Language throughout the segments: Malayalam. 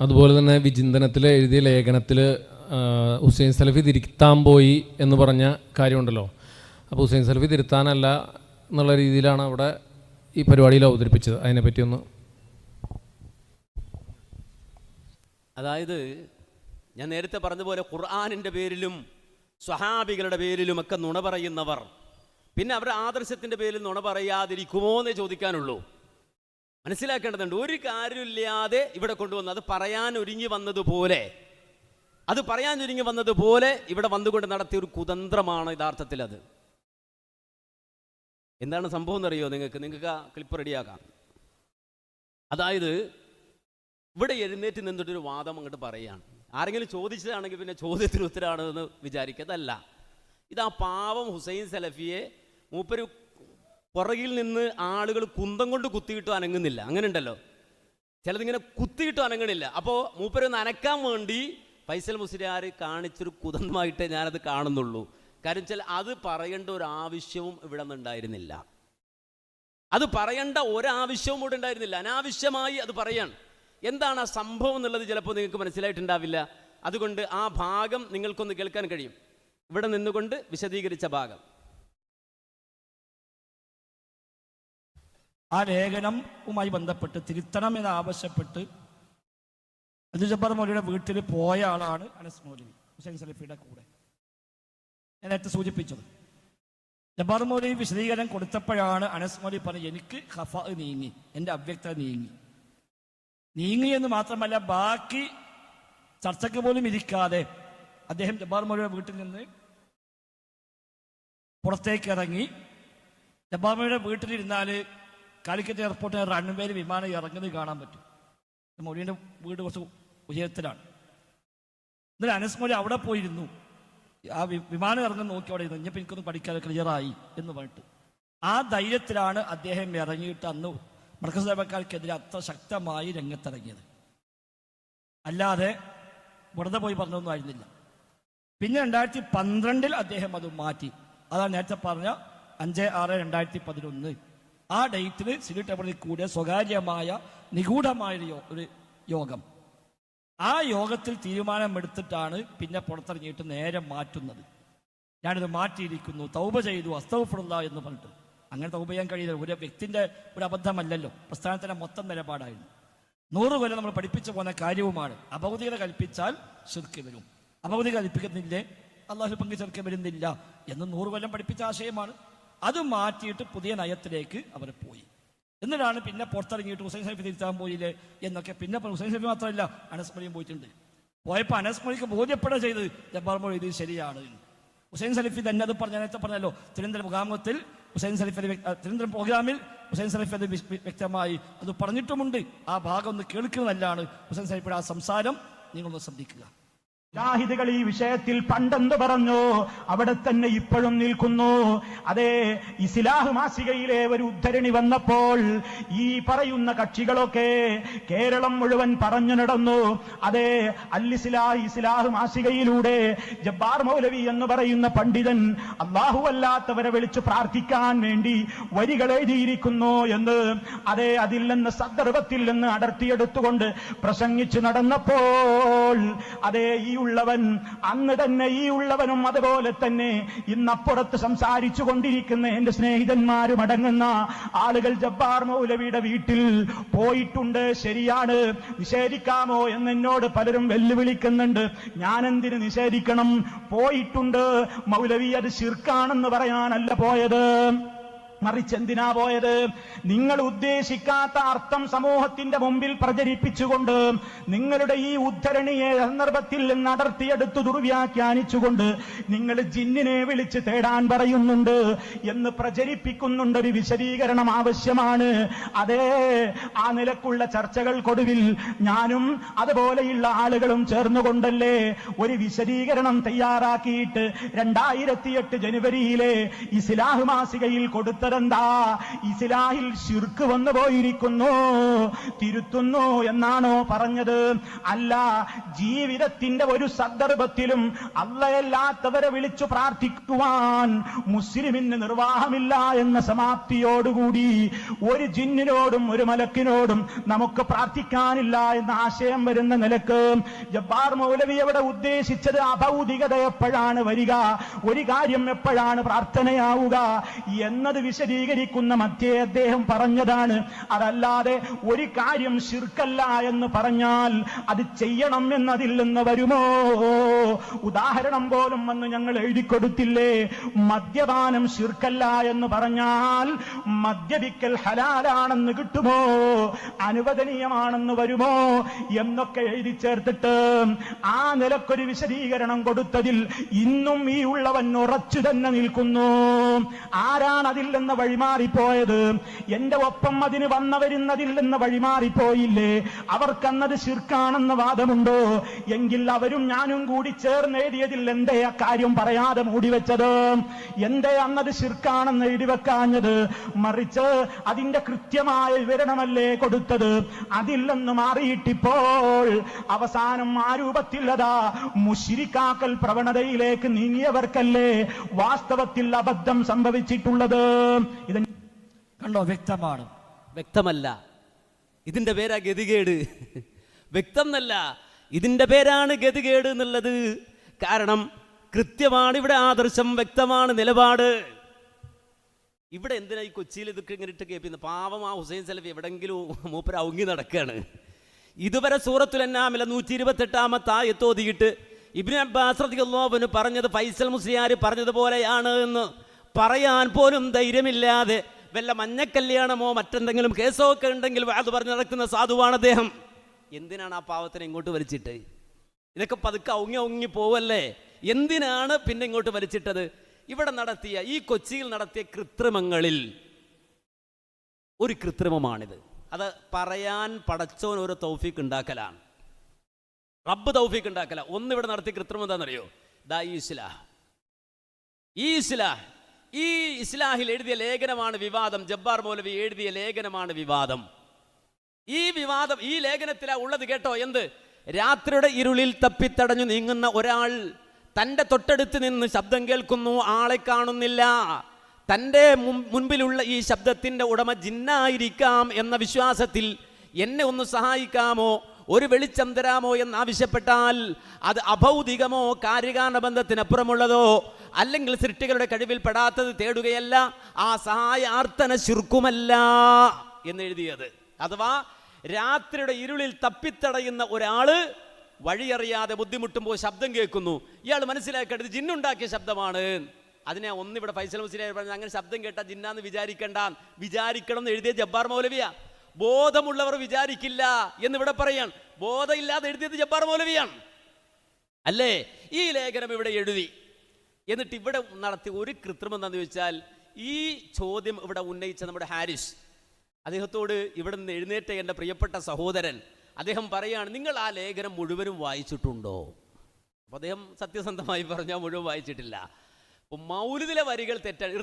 അതുപോലെ തന്നെ വിചിന്തനത്തിൽ എഴുതിയ ലേഖനത്തിൽ ഹുസൈൻ സലഫി തിരുത്താൻ പോയി എന്ന് പറഞ്ഞ കാര്യമുണ്ടല്ലോ. അപ്പോൾ ഹുസൈൻ സലഫി തിരുത്താനല്ല എന്നുള്ള രീതിയിലാണ് അവിടെ ഈ പരിപാടിയിൽ അവതരിപ്പിച്ചത്. അതിനെപ്പറ്റി ഒന്ന്. അതായത് ഞാൻ നേരത്തെ പറഞ്ഞതുപോലെ ഖുർആനിൻ്റെ പേരിലും സ്വഹാബികളുടെ പേരിലുമൊക്കെ നുണ പറയുന്നവർ പിന്നെ അവരുടെ ആദർശത്തിൻ്റെ പേരിൽ നുണ പറയാതിരിക്കുമോ എന്നേ ചോദിക്കാനുള്ളൂ. മനസ്സിലാക്കേണ്ടതുണ്ട്, ഒരു കാര്യമില്ലാതെ ഇവിടെ കൊണ്ടുവന്ന് അത് പറയാൻ ഒരുങ്ങി വന്നതുപോലെ ഇവിടെ വന്നുകൊണ്ട് നടത്തിയ ഒരു കുതന്ത്രമാണ് യഥാർത്ഥത്തിൽ. അത് എന്താണ് സംഭവം എന്നറിയോ നിങ്ങൾക്ക് ആ ക്ലിപ്പ് റെഡിയാക്കാം. അതായത് ഇവിടെ എഴുന്നേറ്റ് നിന്നിട്ടൊരു വാദം അങ്ങോട്ട് പറയുകയാണ്. ആരെങ്കിലും ചോദിച്ചതാണെങ്കിൽ പിന്നെ ചോദ്യത്തിന് ഉത്തരമാണെന്ന് വിചാരിക്കതല്ല. ഇതാ പാവം ഹുസൈൻ സലഫിയെ മൂപ്പര് പുറകിൽ നിന്ന് ആളുകൾ കുന്തം കൊണ്ട് കുത്തിയിട്ടും അനങ്ങുന്നില്ല. അങ്ങനെ ഉണ്ടല്ലോ, ചിലതിങ്ങനെ കുത്തിയിട്ടും അനങ്ങണില്ല. അപ്പോൾ മൂപ്പരൊന്ന് അനക്കാൻ വേണ്ടി ഫൈസൽ മുസ്ലിയാർ കാണിച്ചൊരു കുതന്തമായിട്ടേ ഞാനത് കാണുന്നുള്ളൂ. കാര്യം വെച്ചാൽ അത് പറയേണ്ട ഒരാവശ്യവും ഇവിടെ നിന്നുണ്ടായിരുന്നില്ല. അത് പറയേണ്ട ഒരാവശ്യവും ഇവിടെ ഉണ്ടായിരുന്നില്ല. അനാവശ്യമായി അത് പറയാൻ എന്താണ് ആ സംഭവം എന്നുള്ളത് ചിലപ്പോൾ നിങ്ങൾക്ക് മനസ്സിലായിട്ടുണ്ടാവില്ല. അതുകൊണ്ട് ആ ഭാഗം നിങ്ങൾക്കൊന്ന് കേൾക്കാൻ കഴിയും. ഇവിടെ നിന്നുകൊണ്ട് വിശദീകരിച്ച ഭാഗം. ആ ലേഖനവുമായി ബന്ധപ്പെട്ട് തിരുത്തണമെന്ന് ആവശ്യപ്പെട്ട് അബ്ദുൽ ജബ്ബാർ മൗലവിയുടെ വീട്ടിൽ പോയ ആളാണ് അനസ് മൗലവി, ഹുസൈൻ സലഫിയുടെ കൂടെ. ഞാൻ നേരത്തെ സൂചിപ്പിച്ചത് ജബ്ബാർ മൗലവി വിശദീകരണം കൊടുത്തപ്പോഴാണ് അനസ് മൗലവി പറഞ്ഞത്, എനിക്ക് ഖഫ നീങ്ങി, എൻ്റെ അവ്യക്തത നീങ്ങി എന്ന് മാത്രമല്ല ബാക്കി ചർച്ചയ്ക്ക് പോലും ഇരിക്കാതെ അദ്ദേഹം ജബ്ബാർ മൗലവിയുടെ വീട്ടിൽ നിന്ന് പുറത്തേക്ക് ഇറങ്ങി. ജബ്ബാർ മൗലവിയുടെ വീട്ടിലിരുന്നാൽ കാലിക്കറ്റ് എയർപോർട്ടിൽ റൺവേയിൽ വിമാനം ഇറങ്ങുന്നത് കാണാൻ പറ്റും. മൗലവിയുടെ വീട് കുറച്ച് ഉയരത്തിലാണ്. എന്നാലും അനസ് മൗലവി അവിടെ പോയിരുന്നു. ആ വിമാനം ഇറങ്ങുന്ന നോക്കി അവിടെ ഇരുന്നു. ഇനിയിപ്പോൾ എനിക്കൊന്ന് പഠിക്കാതെ ക്ലിയറായി എന്ന് പറഞ്ഞിട്ട് ആ ധൈര്യത്തിലാണ് അദ്ദേഹം ഇറങ്ങിയിട്ട് അന്ന് മർക്കസ് സഭക്കാർക്കെതിരെ അത്ര ശക്തമായി രംഗത്തിറങ്ങിയത്. അല്ലാതെ വെറുതെ പോയി പറഞ്ഞൊന്നും ആയിരുന്നില്ല. പിന്നെ 2012 അദ്ദേഹം അത് മാറ്റി. അതാണ് നേരത്തെ പറഞ്ഞ 5/6/2011 ആ ഡേറ്റിൽ സിലി ടേബിളിൽ കൂടിയ സ്വകാര്യമായ നിഗൂഢമായ ഒരു യോഗം. ആ യോഗത്തിൽ തീരുമാനമെടുത്തിട്ടാണ് പിന്നെ പുറത്തിറങ്ങിയിട്ട് നേരെ മാറ്റുന്നത്. ഞാനിത് മാറ്റിയിരിക്കുന്നു, തൗബ ചെയ്തു, അസ്തഗ്ഫിറുല്ലാഹ് എന്ന് പറഞ്ഞിട്ട്. അങ്ങനെ തൗബ ചെയ്യാൻ കഴിയില്ല. ഒരു വ്യക്തിൻ്റെ ഒരു അബദ്ധമല്ലല്ലോ, പ്രസ്ഥാനത്തിൻ്റെ മൊത്തം നിലപാടായിരുന്നു. 100 കൊല്ലം നമ്മൾ പഠിപ്പിച്ചു പോകുന്ന കാര്യവുമാണ്. അഭൗതികത കൽപ്പിച്ചാൽ ശിർക്ക് വരും, അഭൗതിക കൽപ്പിക്കുന്നില്ലേ അള്ളാഹു പങ്ക് ചേർക്കാൻ വരുന്നില്ല എന്ന് 100 കൊല്ലം പഠിപ്പിച്ച ആശയമാണ്. അത് മാറ്റിയിട്ട് പുതിയ നയത്തിലേക്ക് അവർ പോയി. എന്നിട്ടാണ് പിന്നെ പുറത്തിറങ്ങിയിട്ട് ഹുസൈൻ സലഫി തിരുത്താൻ പോയില്ലേ എന്നൊക്കെ. പിന്നെ ഹുസൈൻ സലഫി മാത്രമല്ല, അനസ് മൗലവിയും പോയിട്ടുണ്ട്. പോയപ്പോൾ അനസ് മൗലവിക്ക് ബോധ്യപ്പെടുക ചെയ്ത് ജബ്ബാർ മൗലവി ഇത് ശരിയാണ്. ഹുസൈൻ സലഫി തന്നെ അത് നേരത്തെ പറഞ്ഞല്ലോ, തിരുവനന്തപുരം മുഖാമുഖത്തിൽ ഹുസൈൻ സലഫി തിരുവനന്തപുരം പ്രോഗ്രാമിൽ ഹുസൈൻ സലഫി അത് വ്യക്തമായി അത് പറഞ്ഞിട്ടുമുണ്ട്. ആ ഭാഗം ഒന്ന് കേൾക്കുന്നതല്ലാണ് ഹുസൈൻ സലഫിയുടെ ആ സംസാരം. നിങ്ങളൊന്ന് ശ്രദ്ധിക്കുക. ജാഹിദുകൾ ഈ വിഷയത്തിൽ പണ്ടെന്ത് പറഞ്ഞു അവിടെ തന്നെ ഇപ്പോഴും നിൽക്കുന്നു. അതേ, ഇസ്ലാഹ് മാസികയിലെ ഒരു ഉദ്ധരണി വന്നപ്പോൾ ഈ പറയുന്ന കക്ഷികളൊക്കെ കേരളം മുഴുവൻ പറഞ്ഞു നടന്നു. അതേ, ഇസ്ലാഹ് മാസികയിലൂടെ ജബ്ബാർ മൗലവി എന്ന് പറയുന്ന പണ്ഡിതൻ അല്ലാഹു അല്ലാത്തവരെ വിളിച്ചു പ്രാർത്ഥിക്കാൻ വേണ്ടി വരികൾ എഴുതിയിരിക്കുന്നു എന്ന് അതേ അതിൽ നിന്ന് സന്ദർഭത്തിൽ നിന്ന് അടർത്തിയെടുത്തുകൊണ്ട് പ്രസംഗിച്ചു നടന്നപ്പോൾ അതേ ഉള്ളവൻ അന്ന് തന്നെ ഈ ഉള്ളവനും അതുപോലെ തന്നെ ഇന്നപ്പുറത്ത് സംസാരിച്ചു കൊണ്ടിരിക്കുന്ന എന്റെ സ്നേഹിതന്മാരും അടങ്ങുന്ന ആളുകൾ ജബ്ബാർ മൗലവിയുടെ വീട്ടിൽ പോയിട്ടുണ്ട്. ശരിയാണ്, നിഷേധിക്കാമോ എന്ന് എന്നോട് പലരും വെല്ലുവിളിക്കുന്നുണ്ട്. ഞാൻ എന്തിന് നിഷേധിക്കണം? പോയിട്ടുണ്ട്. മൗലവി അത് ശിർക്കാണെന്ന് പറയാനല്ല പോയത്, മറിച്ച് എന്തിനാ പോയത്? നിങ്ങൾ ഉദ്ദേശിക്കാത്ത അർത്ഥം സമൂഹത്തിന്റെ മുമ്പിൽ പ്രചരിപ്പിച്ചുകൊണ്ട് നിങ്ങളുടെ ഈ ഉദ്ധരണിയെ സന്ദർഭത്തിൽ നിന്ന് അടർത്തിയെടുത്ത് ദുർവ്യാഖ്യാനിച്ചുകൊണ്ട് നിങ്ങൾ ജിന്നിനെ വിളിച്ച് തേടാൻ പറയുന്നുണ്ട് എന്ന് പ്രചരിപ്പിക്കുന്നുണ്ട്. ഒരു വിശദീകരണം ആവശ്യമാണ്. അതേ, ആ നിലക്കുള്ള ചർച്ചകൾക്കൊടുവിൽ ഞാനും അതുപോലെയുള്ള ആളുകളും ചേർന്നുകൊണ്ടല്ലേ ഒരു വിശദീകരണം തയ്യാറാക്കിയിട്ട് 2008 ജനുവരിയിലെ ഇസ്ലാഹ് മാസികയിൽ കൊടുത്ത കൊടുത്തതെന്താ? ഇസ്ലാഹിൽ ശിർക്ക് വന്നു പോയിരിക്കുന്നു, തിരുത്തുന്നു എന്നാണോ പറഞ്ഞത്? അല്ല, ജീവിതത്തിന്റെ ഒരു സന്ദർഭത്തിലും അള്ളയല്ലാത്തവരെ വിളിച്ചു പ്രാർത്ഥിക്കുവാൻ മുസ്ലിമിന് നിർവാഹമില്ല എന്ന സമാപ്തിയോടുകൂടി ഒരു ജിന്നിനോടും ഒരു മലക്കിനോടും നമുക്ക് പ്രാർത്ഥിക്കാനില്ല എന്ന ആശയം വരുന്ന നിലക്ക് ജബ്ബാർ മൗലവി അവിടെ ഉദ്ദേശിച്ചത് അഭൗതികത എപ്പോഴാണ് വരിക, ഒരു കാര്യം എപ്പോഴാണ് പ്രാർത്ഥനയാവുക എന്നത് വിശദീകരിക്കുന്ന മധ്യേ അദ്ദേഹം പറഞ്ഞതാണ്. അതല്ലാതെ ഒരു കാര്യം ശിർക്കല്ല എന്ന് പറഞ്ഞാൽ അത് ചെയ്യണം എന്നതിൽ നിന്ന് വരുമോ? ഉദാഹരണം പോലും വന്ന് ഞങ്ങൾ എഴുതിക്കൊടുത്തില്ലേ? മദ്യപാനം ശിർക്കല്ല എന്ന് പറഞ്ഞാൽ മദ്യപിക്കൽ ഹലാലാണെന്ന് കിട്ടുമോ, അനുവദനീയമാണെന്ന് വരുമോ എന്നൊക്കെ എഴുതി ചേർത്തിട്ട് ആ നിലക്കൊരു വിശദീകരണം കൊടുത്തതിൽ ഇന്നും ഈ ഉള്ളവൻ ഉറച്ചു തന്നെ നിൽക്കുന്നു. ആരാണ് അതിൽ നിന്ന് വഴിമാറിപ്പോയത്? എന്റെ ഒപ്പം അതിന് വന്നവരുന്നതിൽ നിന്ന് വഴിമാറിപ്പോയില്ലേ? അവർക്കന്നത് ശിർക്കാണെന്ന് വാദമുണ്ടോ? എങ്കിൽ അവരും ഞാനും കൂടി ചേർന്നെഴുതിയതിൽ എന്തേ അക്കാര്യം പറയാതെ മൂടിവെച്ചത്? എന്തേ അന്നത് ശിർക്കാണെന്ന് എഴുതി വെക്കാഞ്ഞത്? മറിച്ച് അതിന്റെ കൃത്യമായ വിവരണമല്ലേ കൊടുത്തത്? അതിൽ നിന്ന് മാറിയിട്ടിപ്പോൾ അവസാനം ആ രൂപത്തിലതാ മുശ്രിക്കാക്കൽ പ്രവണതയിലേക്ക് നീങ്ങിയവർക്കല്ലേ വാസ്തവത്തിൽ അബദ്ധം സംഭവിച്ചിട്ടുള്ളത്. ഇത് കണ്ടോ? വ്യക്തമാണ്. വ്യക്തമല്ല, ഇതിന്റെ പേരാ ഗതികേട്. വ്യക്തം എന്നല്ല, ഇതിന്റെ പേരാണ് ഗതികേട് എന്നുള്ളത്. കാരണം കൃത്യമാണ് ഇവിടെ ആദർശം, വ്യക്തമാണ് നിലപാട്. ഇവിടെ എന്തിനാ ഈ കൊച്ചിയിൽ ഇതൊക്കെ ഇങ്ങനെ ഇട്ട് കേൾപ്പിക്കുന്നത്? പാവം ആ ഹുസൈൻ സലഫി എവിടെങ്കിലും മൂപ്പര ഔങ്ങി നടക്കുകയാണ്. ഇതുവരെ സൂറത്തുൽ അൻആമിലെ 128 ആയത്തോതിയിട്ട് ഇബ്നു അബ്ബാസ് റളിയല്ലാഹു അൻഹു പറഞ്ഞത് ഫൈസൽ മുസ്ലിയാർ പറഞ്ഞതുപോലെയാണ് എന്ന് പറയാൻ പോലും ധൈര്യമില്ലാതെ വല്ല മഞ്ഞക്കല്യാണമോ മറ്റെന്തെങ്കിലും കേസോ ഒക്കെ ഉണ്ടെങ്കിൽ അത് പറഞ്ഞ് നടക്കുന്ന സാധുവാണ് അദ്ദേഹം. എന്തിനാണ് ആ പാവത്തിനെ ഇങ്ങോട്ട് വലിച്ചിട്ട്? ഇതൊക്കെ പതുക്കെ ഔങ്ങി പോവല്ലേ? എന്തിനാണ് പിന്നെ ഇങ്ങോട്ട് വലിച്ചിട്ടത്? ഇവിടെ നടത്തിയ ഈ കൊച്ചിയിൽ നടത്തിയ കൃത്രിമങ്ങളിൽ ഒരു കൃത്രിമമാണിത്. അത് പറയാൻ പടച്ചോൻ ഒരു തൗഫീഖ് ഉണ്ടാക്കലാണ്, റബ്ബ് തൗഫീഖ് ഉണ്ടാക്കല. ഒന്നിവിടെ നടത്തിയ കൃത്രിമം എന്താണെന്നറിയോ? ദാ ഈ ഇസ്ലാഹിൽ എഴുതിയ ലേഖനമാണ് വിവാദം. ജബ്ബാർ മൗലവി എഴുതിയ ലേഖനമാണ് വിവാദം. ഈ ലേഖനത്തിലാ ഉള്ളത് കേട്ടോ. എന്ത്? രാത്രിയുടെ ഇരുളിൽ തപ്പിത്തടഞ്ഞു നീങ്ങുന്ന ഒരാൾ തൻ്റെ തൊട്ടടുത്ത് നിന്ന് ശബ്ദം കേൾക്കുന്നു, ആളെ കാണുന്നില്ല. തൻ്റെ മുൻപിലുള്ള ഈ ശബ്ദത്തിൻ്റെ ഉടമ ജിന്നായിരിക്കാം എന്ന വിശ്വാസത്തിൽ എന്നെ ഒന്ന് സഹായിക്കാമോ, ഒരു വെളിച്ചം തരാമോ എന്നാവശ്യപ്പെട്ടാൽ അത് അഭൗതികമോ കാര്യകാരണബന്ധത്തിനപ്പുറമുള്ളതോ അല്ലെങ്കിൽ സൃഷ്ടികളുടെ കഴിവിൽ പെടാത്തത് തേടുകയല്ല, ആ സഹായാർത്ഥന ശിർക്കുമല്ല എന്നെഴുതിയത്. അഥവാ രാത്രിയുടെ ഇരുളിൽ തപ്പിത്തടയുന്ന ഒരാള് വഴിയറിയാതെ ബുദ്ധിമുട്ടുമ്പോൾ ശബ്ദം കേൾക്കുന്നു, ഇയാൾ മനസ്സിലാക്കേണ്ടത് ജിന്നുണ്ടാക്കിയ ശബ്ദമാണ്. അതിനെ ഒന്നിവിടെ ഫൈസൽ മുസ്ലിയാർ പറഞ്ഞത് അങ്ങനെ ശബ്ദം കേട്ടാൽ ജിന്നാന്ന് വിചാരിക്കണം എന്ന് എഴുതിയ ജബ്ബാർ മൗലവിയാ. ബോധമുള്ളവർ വിചാരിക്കില്ല എന്നിവിടെ പറയാൻ. ബോധമില്ലാതെ എഴുതിയത് ജബ്ബാർ മൗലവിയാണ് അല്ലേ? ഈ ലേഖനം ഇവിടെ എഴുതി. എന്നിട്ട് ഇവിടെ നടത്തിയ ഒരു കൃത്രിമം എന്താണെന്ന് ചോദിച്ചാൽ, ഈ ചോദ്യം ഇവിടെ ഉന്നയിച്ച നമ്മുടെ ഹാരിസ്, അദ്ദേഹത്തോട് ഇവിടെ നിന്ന് എഴുന്നേറ്റ എൻ്റെ പ്രിയപ്പെട്ട സഹോദരൻ, അദ്ദേഹം പറയാണ്, നിങ്ങൾ ആ ലേഖനം മുഴുവനും വായിച്ചിട്ടുണ്ടോ? അപ്പോൾ അദ്ദേഹം സത്യസന്ധമായി പറഞ്ഞാൽ മുഴുവൻ വായിച്ചിട്ടില്ല. മൗലിദിലെ വരികൾ തെറ്റാണ്.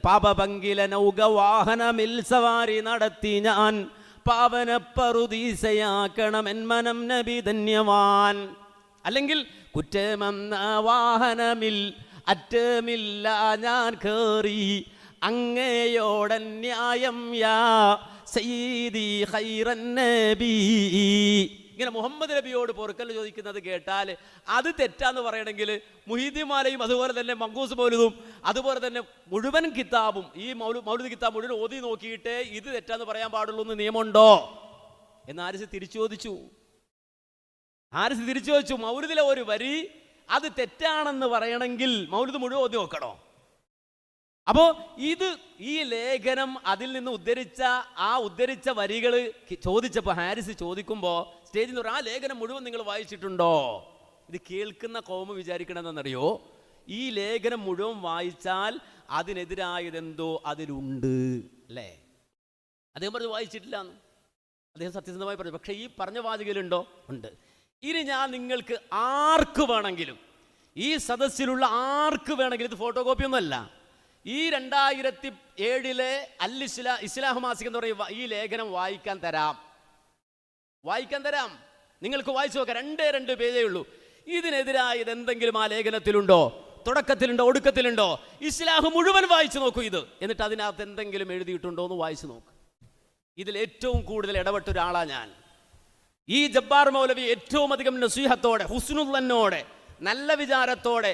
പാപപങ്കില നൗകവാഹനമിൽ സവാരി നടത്തി ഞാൻ പാവന പറുദീസയാക്കണമെൻ മനം നബി ധന്യവാൻ. അല്ലെങ്കിൽ കുറ്റമെന്ന വാഹനമിൽ അറ്റമില്ല ഞാൻ കേറി അങ്ങയോടന്യായം യാ സയ്യിദി ഖൈറൻ നബി. ഇങ്ങനെ മുഹമ്മദ് നബിയോട് പൊറുക്കൽ ചോദിക്കുന്നത് കേട്ടാൽ അത് തെറ്റാന്ന് പറയണമെങ്കിൽ മുഹീദ്ദീൻമാലയും അതുപോലെ തന്നെ മങ്കൂസ് മൗലൂദും അതുപോലെ തന്നെ മുഴുവൻ കിതാബും ഈ മൗലൂദ് കിതാബ് മുഴുവൻ ഓതി നോക്കിയിട്ട് ഇത് തെറ്റാന്ന് പറയാൻ പാടുള്ളൂ എന്ന് നിയമമുണ്ടോ എന്ന് ആരിസ് തിരിച്ചു ചോദിച്ചു. മൗലൂദിലെ ഒരു വരി അത് തെറ്റാണെന്ന് പറയണമെങ്കിൽ മൗലൂദ് മുഴുവൻ ഓതി നോക്കണോ? അപ്പോൾ ഈ ലേഖനം അതിൽ നിന്ന് ഉദ്ധരിച്ച വരികൾ ചോദിച്ചപ്പോൾ ഹാരിസ് ചോദിക്കുമ്പോൾ സ്റ്റേജിൽ നിന്ന് ആ ലേഖനം മുഴുവൻ നിങ്ങൾ വായിച്ചിട്ടുണ്ടോ? ഇത് കേൾക്കുന്ന കൗമ് വിചാരിക്കണമെന്നറിയോ? ഈ ലേഖനം മുഴുവൻ വായിച്ചാൽ അതിനെതിരായതെന്തോ അതിലുണ്ട് അല്ലേ? അദ്ദേഹം പറഞ്ഞു വായിച്ചിട്ടില്ല. അദ്ദേഹം സത്യസന്ധമായി പറഞ്ഞു. പക്ഷേ ഈ പറഞ്ഞ വാചകയിലുണ്ടോ? ഉണ്ട്. ഇനി ഞാൻ നിങ്ങൾക്ക് ആർക്ക് വേണമെങ്കിലും, ഈ സദസ്സിലുള്ള ആർക്ക് വേണമെങ്കിലും, ഇത് ഫോട്ടോ കോപ്പി ഒന്നുമല്ല, ഈ 2007 ഇസ്ലാഹ് മാസിക എന്ന് പറയുന്ന ഈ ലേഖനം വായിക്കാൻ തരാം. നിങ്ങൾക്ക് വായിച്ചു നോക്കാം. 2 പേജേ ഉള്ളൂ. ഇതിനെതിരായത് എന്തെങ്കിലും ആ ലേഖനത്തിലുണ്ടോ? തുടക്കത്തിലുണ്ടോ? ഒടുക്കത്തിലുണ്ടോ? ഇസ്ലാഹ് മുഴുവൻ വായിച്ചു നോക്കൂ ഇത്. എന്നിട്ട് അതിനകത്ത് എന്തെങ്കിലും എഴുതിയിട്ടുണ്ടോ എന്ന് വായിച്ചു നോക്ക്. ഇതിൽ ഏറ്റവും കൂടുതൽ ഇടപെട്ട ഒരാളാണ് ഞാൻ. ഈ ജബ്ബാർ മൗലവി ഏറ്റവും അധികം നസീഹത്തോടെ, ഹുസ്നുല്ലന്നോടെ, നല്ല വിചാരത്തോടെ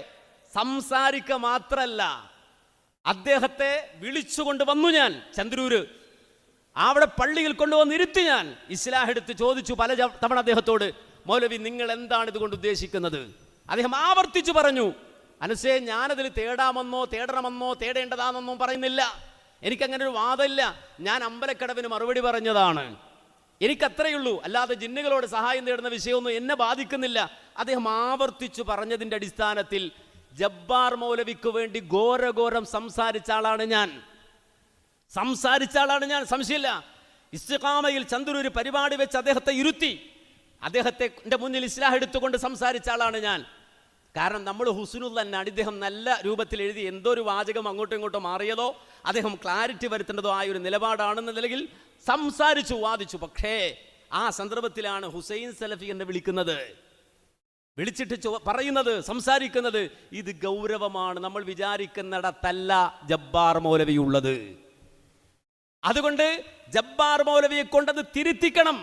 സംസാരിക്കുക മാത്രമല്ല, അദ്ദേഹത്തെ വിളിച്ചുകൊണ്ട് വന്നു ഞാൻ ചന്ദ്രൂര്. അവിടെ പള്ളിയിൽ കൊണ്ടുവന്ന് ഇരുത്തി ഞാൻ. ഇസ്ലാഹ് എടുത്ത് ചോദിച്ചു പല തവണ അദ്ദേഹത്തോട്, മൗലവി നിങ്ങൾ എന്താണ് ഇതുകൊണ്ട് ഉദ്ദേശിക്കുന്നത്? അദ്ദേഹം ആവർത്തിച്ചു പറഞ്ഞു, അനസേ ഞാനതിൽ തേടണമെന്നോ തേടേണ്ടതാണെന്നോ പറയുന്നില്ല. എനിക്കങ്ങനെ ഒരു വാദമില്ല. ഞാൻ അമ്പലക്കടവിന് മറുപടി പറഞ്ഞതാണ്. എനിക്കത്രയുള്ളൂ. അല്ലാതെ ജിന്നുകളോട് സഹായം തേടുന്ന വിഷയമൊന്നും എന്നെ ബാധിക്കുന്നില്ല. അദ്ദേഹം ആവർത്തിച്ചു പറഞ്ഞതിൻ്റെ അടിസ്ഥാനത്തിൽ ജബ്ബാർ മൗലവിക്ക് വേണ്ടി ഘോരഘോരം സംസാരിച്ച ആളാണ് ഞാൻ. സംശയമില്ല. ഇസ്തിഖാമയിൽ ചന്ദ്രൂര് പരിപാടി വെച്ച് അദ്ദേഹത്തെ ഇരുത്തി, അദ്ദേഹത്തെ മുന്നിൽ ഇസ്ലാഹ് എടുത്തുകൊണ്ട് സംസാരിച്ച ആളാണ് ഞാൻ. കാരണം നമ്മൾ ഹുസ്നുല്ലന്നാണ്. ഇദ്ദേഹം നല്ല രൂപത്തിൽ എഴുതി എന്തോ ഒരു വാചകം അങ്ങോട്ടും ഇങ്ങോട്ടും മാറിയതോ അദ്ദേഹം ക്ലാരിറ്റി വരുത്തേണ്ടതോ ആയ ഒരു നിലപാടാണെന്ന നിലയിൽ സംസാരിച്ചു, വാദിച്ചു. പക്ഷേ ആ സന്ദർഭത്തിലാണ് ഹുസൈൻ സലഫി എന്നെ വിളിച്ചിട്ട് പറയുന്നത്, സംസാരിക്കുന്നത്, ഇത് ഗൗരവമാണ്, നമ്മൾ വിചാരിക്കുന്നിടത്തല്ല ജബ്ബാർ മൗലവി ഉള്ളത്. അതുകൊണ്ട് ജബ്ബാർ മൗലവിയെ കൊണ്ടത് തിരുത്തിക്കണം.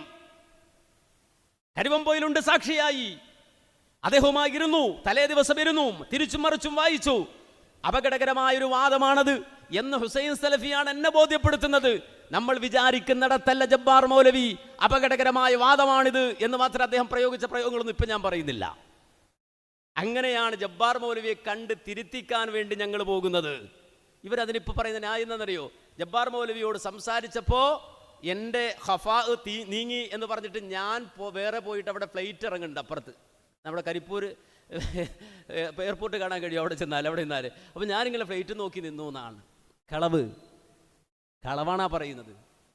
കരിവമ്പോയിലുണ്ട് സാക്ഷിയായി. അദ്ദേഹവുമായി ഇരുന്നു, തലേ ദിവസം ഇരുന്നു, തിരിച്ചും മറിച്ചും വായിച്ചു. അപകടകരമായൊരു വാദമാണത് എന്ന് ഹുസൈൻ സലഫിയാണ് എന്നെ ബോധ്യപ്പെടുത്തുന്നത്. നമ്മൾ വിചാരിക്കുന്നിടത്തല്ല ജബ്ബാർ മൗലവി, അപകടകരമായ വാദമാണിത് എന്ന് മാത്രം അദ്ദേഹം പ്രയോഗിച്ച പ്രയോഗങ്ങളൊന്നും ഇപ്പം ഞാൻ പറയുന്നില്ല. അങ്ങനെയാണ് ജബ്ബാർ മൗലവിയെ കണ്ട് തിരുത്തിക്കാൻ വേണ്ടി ഞങ്ങൾ പോകുന്നത്. ഇവരതിനിപ്പോൾ പറയുന്ന ന്യായം എന്താണെന്നറിയോ? ജബ്ബാർ മൗലവിയോട് സംസാരിച്ചപ്പോൾ എൻ്റെ ഖഫാ നീങ്ങി എന്ന് പറഞ്ഞിട്ട് ഞാൻ വേറെ പോയിട്ട് അവിടെ ഫ്ലൈറ്റ് ഇറങ്ങുന്നുണ്ട് അപ്പുറത്ത്. നമ്മുടെ കരിപ്പൂർ എയർപോർട്ട് കാണാൻ കഴിയും അവിടെ ചെന്നാൽ. അപ്പോൾ ഞാനിങ്ങനെ ഫ്ലൈറ്റ് നോക്കി നിന്നു എന്നാണ്. കളവാണാ പറയുന്നത്.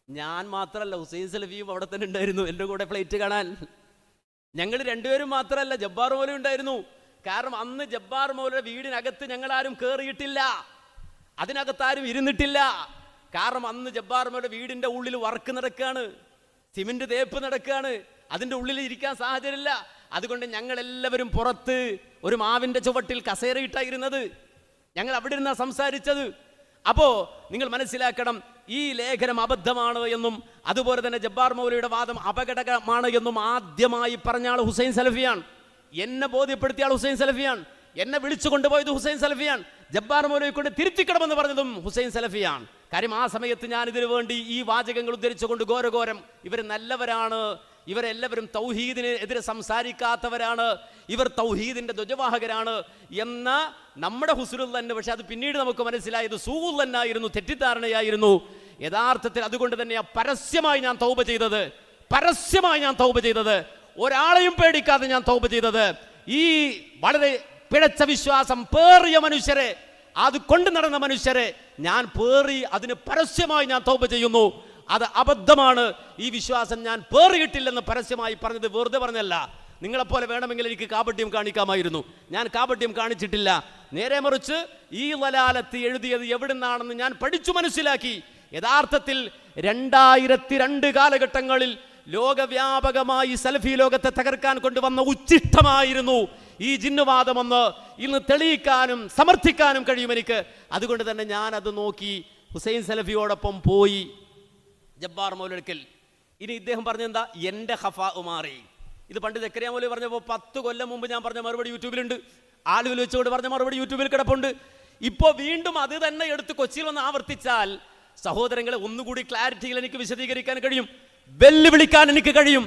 ഞാൻ മാത്രമല്ല, ഹുസൈൻ സലഫിയും അവിടെ തന്നെ ഉണ്ടായിരുന്നു എൻ്റെ കൂടെ ഫ്ലൈറ്റ് കാണാൻ. ഞങ്ങൾ രണ്ടുപേരും മാത്രമല്ല, ജബ്ബാർ മൗലവി ഉണ്ടായിരുന്നു. കാരണം അന്ന് ജബ്ബാർ മൗലവിയുടെ വീടിനകത്ത് ഞങ്ങളാരും കയറിയിട്ടില്ല, അതിനകത്താരും ഇരുന്നിട്ടില്ല. കാരണം അന്ന് ജബ്ബാർ മൗലവിയുടെ വീടിൻ്റെ ഉള്ളിൽ വർക്ക് നടക്കുകയാണ്, സിമെന്റ് തേപ്പ് നടക്കുകയാണ്, അതിൻ്റെ ഉള്ളിൽ ഇരിക്കാൻ സാഹചര്യമില്ല. അതുകൊണ്ട് ഞങ്ങളെല്ലാവരും പുറത്ത് ഒരു മാവിൻ്റെ ചുവട്ടിൽ കസേരയിട്ടായിരുന്നത്. ഞങ്ങൾ അവിടെ ഇരുന്നാണ് സംസാരിച്ചത്. അപ്പോൾ നിങ്ങൾ മനസ്സിലാക്കണം, ഈ ലേഖനം അബദ്ധമാണ് എന്നും അതുപോലെ തന്നെ ജബ്ബാർ മൗലവിയുടെ വാദം അപകടകരമാണ് എന്നും ആദ്യമായി പറഞ്ഞ ആൾ ഹുസൈൻ സലഫിയാണ്. എന്നെ ബോധ്യപ്പെടുത്തിയ ആൾ ഹുസൈൻ സലഫിയാണ്. എന്നെ വിളിച്ചു കൊണ്ടുപോയത് ഹുസൈൻ സലഫിയാണ്. ജബ്ബാർ മൗലവിയെ കൊണ്ട് തിരുത്തിക്കണമെന്ന് പറഞ്ഞതും ഹുസൈൻ സലഫിയാണ്. കാര്യം ആ സമയത്ത് ഞാൻ ഇതിനു വേണ്ടി ഈ വാചകങ്ങൾ ഉദ്ധരിച്ചുകൊണ്ട് ഘോരഘോരം ഇവർ നല്ലവരാണ്, ഇവരെല്ലാവരും തൗഹീദിന് എതിരെ സംസാരിക്കാത്തവരാണ്, ഇവർ തൗഹീദിന്റെ ധ്വജവാഹകരാണ് എന്ന നമ്മുടെ ഹുസ്നുൽ തന്നെ. പക്ഷെ അത് പിന്നീട് നമുക്ക് മനസ്സിലായത് സൂഉൽ തന്നായിരുന്നു, തെറ്റിദ്ധാരണയായിരുന്നു. യഥാർത്ഥത്തിൽ അതുകൊണ്ട് തന്നെയാണ് പരസ്യമായി ഞാൻ തൗബ ചെയ്തത്. ഒരാളെയും പേടിക്കാതെ ഞാൻ തൗബ ചെയ്തത്. ഈ വളരെ പിഴച്ച വിശ്വാസം പേറിയ മനുഷ്യരെ, അത് കൊണ്ടു നടന്ന മനുഷ്യരെ ഞാൻ അതിന് പരസ്യമായി ഞാൻ തൗബ ചെയ്യുന്നു. അത് അബദ്ധമാണ്. ഈ വിശ്വാസം ഞാൻ പേറിയിട്ടില്ലെന്ന് പരസ്യമായി പറഞ്ഞത് വെറുതെ പറഞ്ഞല്ല. നിങ്ങളെപ്പോലെ വേണമെങ്കിൽ എനിക്ക് കാപട്യം കാണിക്കാമായിരുന്നു. ഞാൻ കാപട്യം കാണിച്ചിട്ടില്ല. നേരെ മറിച്ച് ഈ വലാലത്ത് എഴുതിയത് എവിടുന്നാണെന്ന് ഞാൻ പഠിച്ചു മനസ്സിലാക്കി. യഥാർത്ഥത്തിൽ 2002 കാലഘട്ടങ്ങളിൽ ലോകവ്യാപകമായി സലഫി ലോകത്തെ തകർക്കാൻ കൊണ്ടുവന്ന ഉച്ചിഷ്ടമായിരുന്നു ഈ ജിന്നുവാദമെന്ന് ഇന്ന് തെളിയിക്കാനും സമർത്ഥിക്കാനും കഴിയും എനിക്ക്. അതുകൊണ്ട് തന്നെ ഞാൻ അത് നോക്കി ഹുസൈൻ സലഫിയോടൊപ്പം പോയി ജബ്ബാർ മൗലവിക്കൽ. ഇനി ഇദ്ദേഹം പറഞ്ഞെന്താ? എൻ്റെ ഖഫാ മാറി. ഇത് പണ്ട് സക്കരിയ മൗലവി പറഞ്ഞപ്പോൾ 10 കൊല്ലം മുമ്പ് ഞാൻ പറഞ്ഞ മറുപടി യൂട്യൂബിലുണ്ട്. ആലുവിൽ വെച്ചുകൊണ്ട് പറഞ്ഞ മറുപടി യൂട്യൂബിൽ കിടപ്പുണ്ട്. ഇപ്പോൾ വീണ്ടും അത് തന്നെ എടുത്ത് കൊച്ചിയിൽ വന്ന് ആവർത്തിച്ചാൽ സഹോദരങ്ങളെ ഒന്നുകൂടി ക്ലാരിറ്റിയിൽ എനിക്ക് വിശദീകരിക്കാൻ കഴിയും, വെല്ലുവിളിക്കാൻ എനിക്ക് കഴിയും,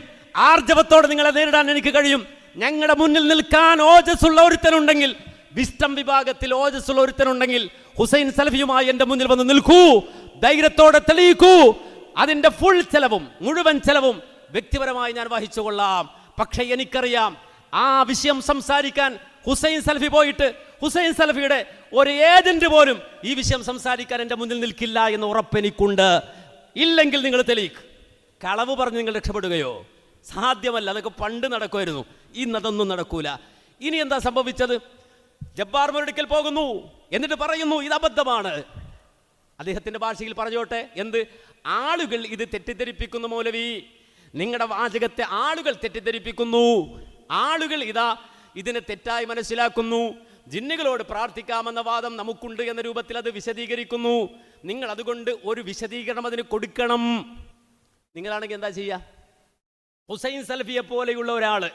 ആർജവത്തോടെ നിങ്ങളെ നേരിടാൻ എനിക്ക് കഴിയും. ഞങ്ങളുടെ മുന്നിൽ നിൽക്കാൻ ഓജസ്സുള്ള ഒരുത്തനുണ്ടെങ്കിൽ, വിസ്റ്റം വിഭാഗത്തിൽ ഓജസ്സുള്ള ഒരുത്തനുണ്ടെങ്കിൽ ഹുസൈൻ സലഫിയുമായി എൻ്റെ മുന്നിൽ വന്ന് നിൽക്കൂ, ധൈര്യത്തോടെ തെളിയിക്കൂ. അതിൻ്റെ ഫുൾ ചെലവും മുഴുവൻ ചെലവും വ്യക്തിപരമായി ഞാൻ വഹിച്ചുകൊള്ളാം. പക്ഷെ എനിക്കറിയാം ആ വിഷയം സംസാരിക്കാൻ ഹുസൈൻ സലഫി പോയിട്ട് ഹുസൈൻ സലഫിയുടെ ഒരു ഏജന്റ് പോലും ഈ വിഷയം സംസാരിക്കാൻ എൻ്റെ മുന്നിൽ നിൽക്കില്ല എന്ന് ഉറപ്പെനിക്കുണ്ട്. ഇല്ലെങ്കിൽ നിങ്ങൾ തെളിയിക്ക്. കളവ് പറഞ്ഞ് നിങ്ങൾ രക്ഷപ്പെടുകയോ? സാധ്യമല്ല. അതൊക്കെ പണ്ട് നടക്കുമായിരുന്നു, ഇന്നതൊന്നും നടക്കൂല. ഇനി എന്താ സംഭവിച്ചത്? ജബ്ബാർ മൗലവിയുടെ പോകുന്നു, എന്നിട്ട് പറയുന്നു ഇത് അബദ്ധമാണ്. അദ്ദേഹത്തിന്റെ ഭാഷയിൽ പറഞ്ഞോട്ടെ, എന്ത്? ആളുകൾ ഇത് തെറ്റിദ്ധരിപ്പിക്കുന്നു മൗലവി, നിങ്ങളുടെ വാചകത്തെ ആളുകൾ തെറ്റിദ്ധരിപ്പിക്കുന്നു, ആളുകൾ ഇതിനെ തെറ്റായി മനസ്സിലാക്കുന്നു, ജിന്നുകളോട് പ്രാർത്ഥിക്കാമെന്ന വാദം നമുക്കുണ്ട് എന്ന രൂപത്തിൽ അത് വിശദീകരിക്കുന്നു. നിങ്ങൾ അതുകൊണ്ട് ഒരു വിശദീകരണം അതിന് കൊടുക്കണം. നിങ്ങളാണെങ്കിൽ എന്താ ചെയ്യുക? ഹുസൈൻ സലഫിയെ പോലെയുള്ള ഒരാള്,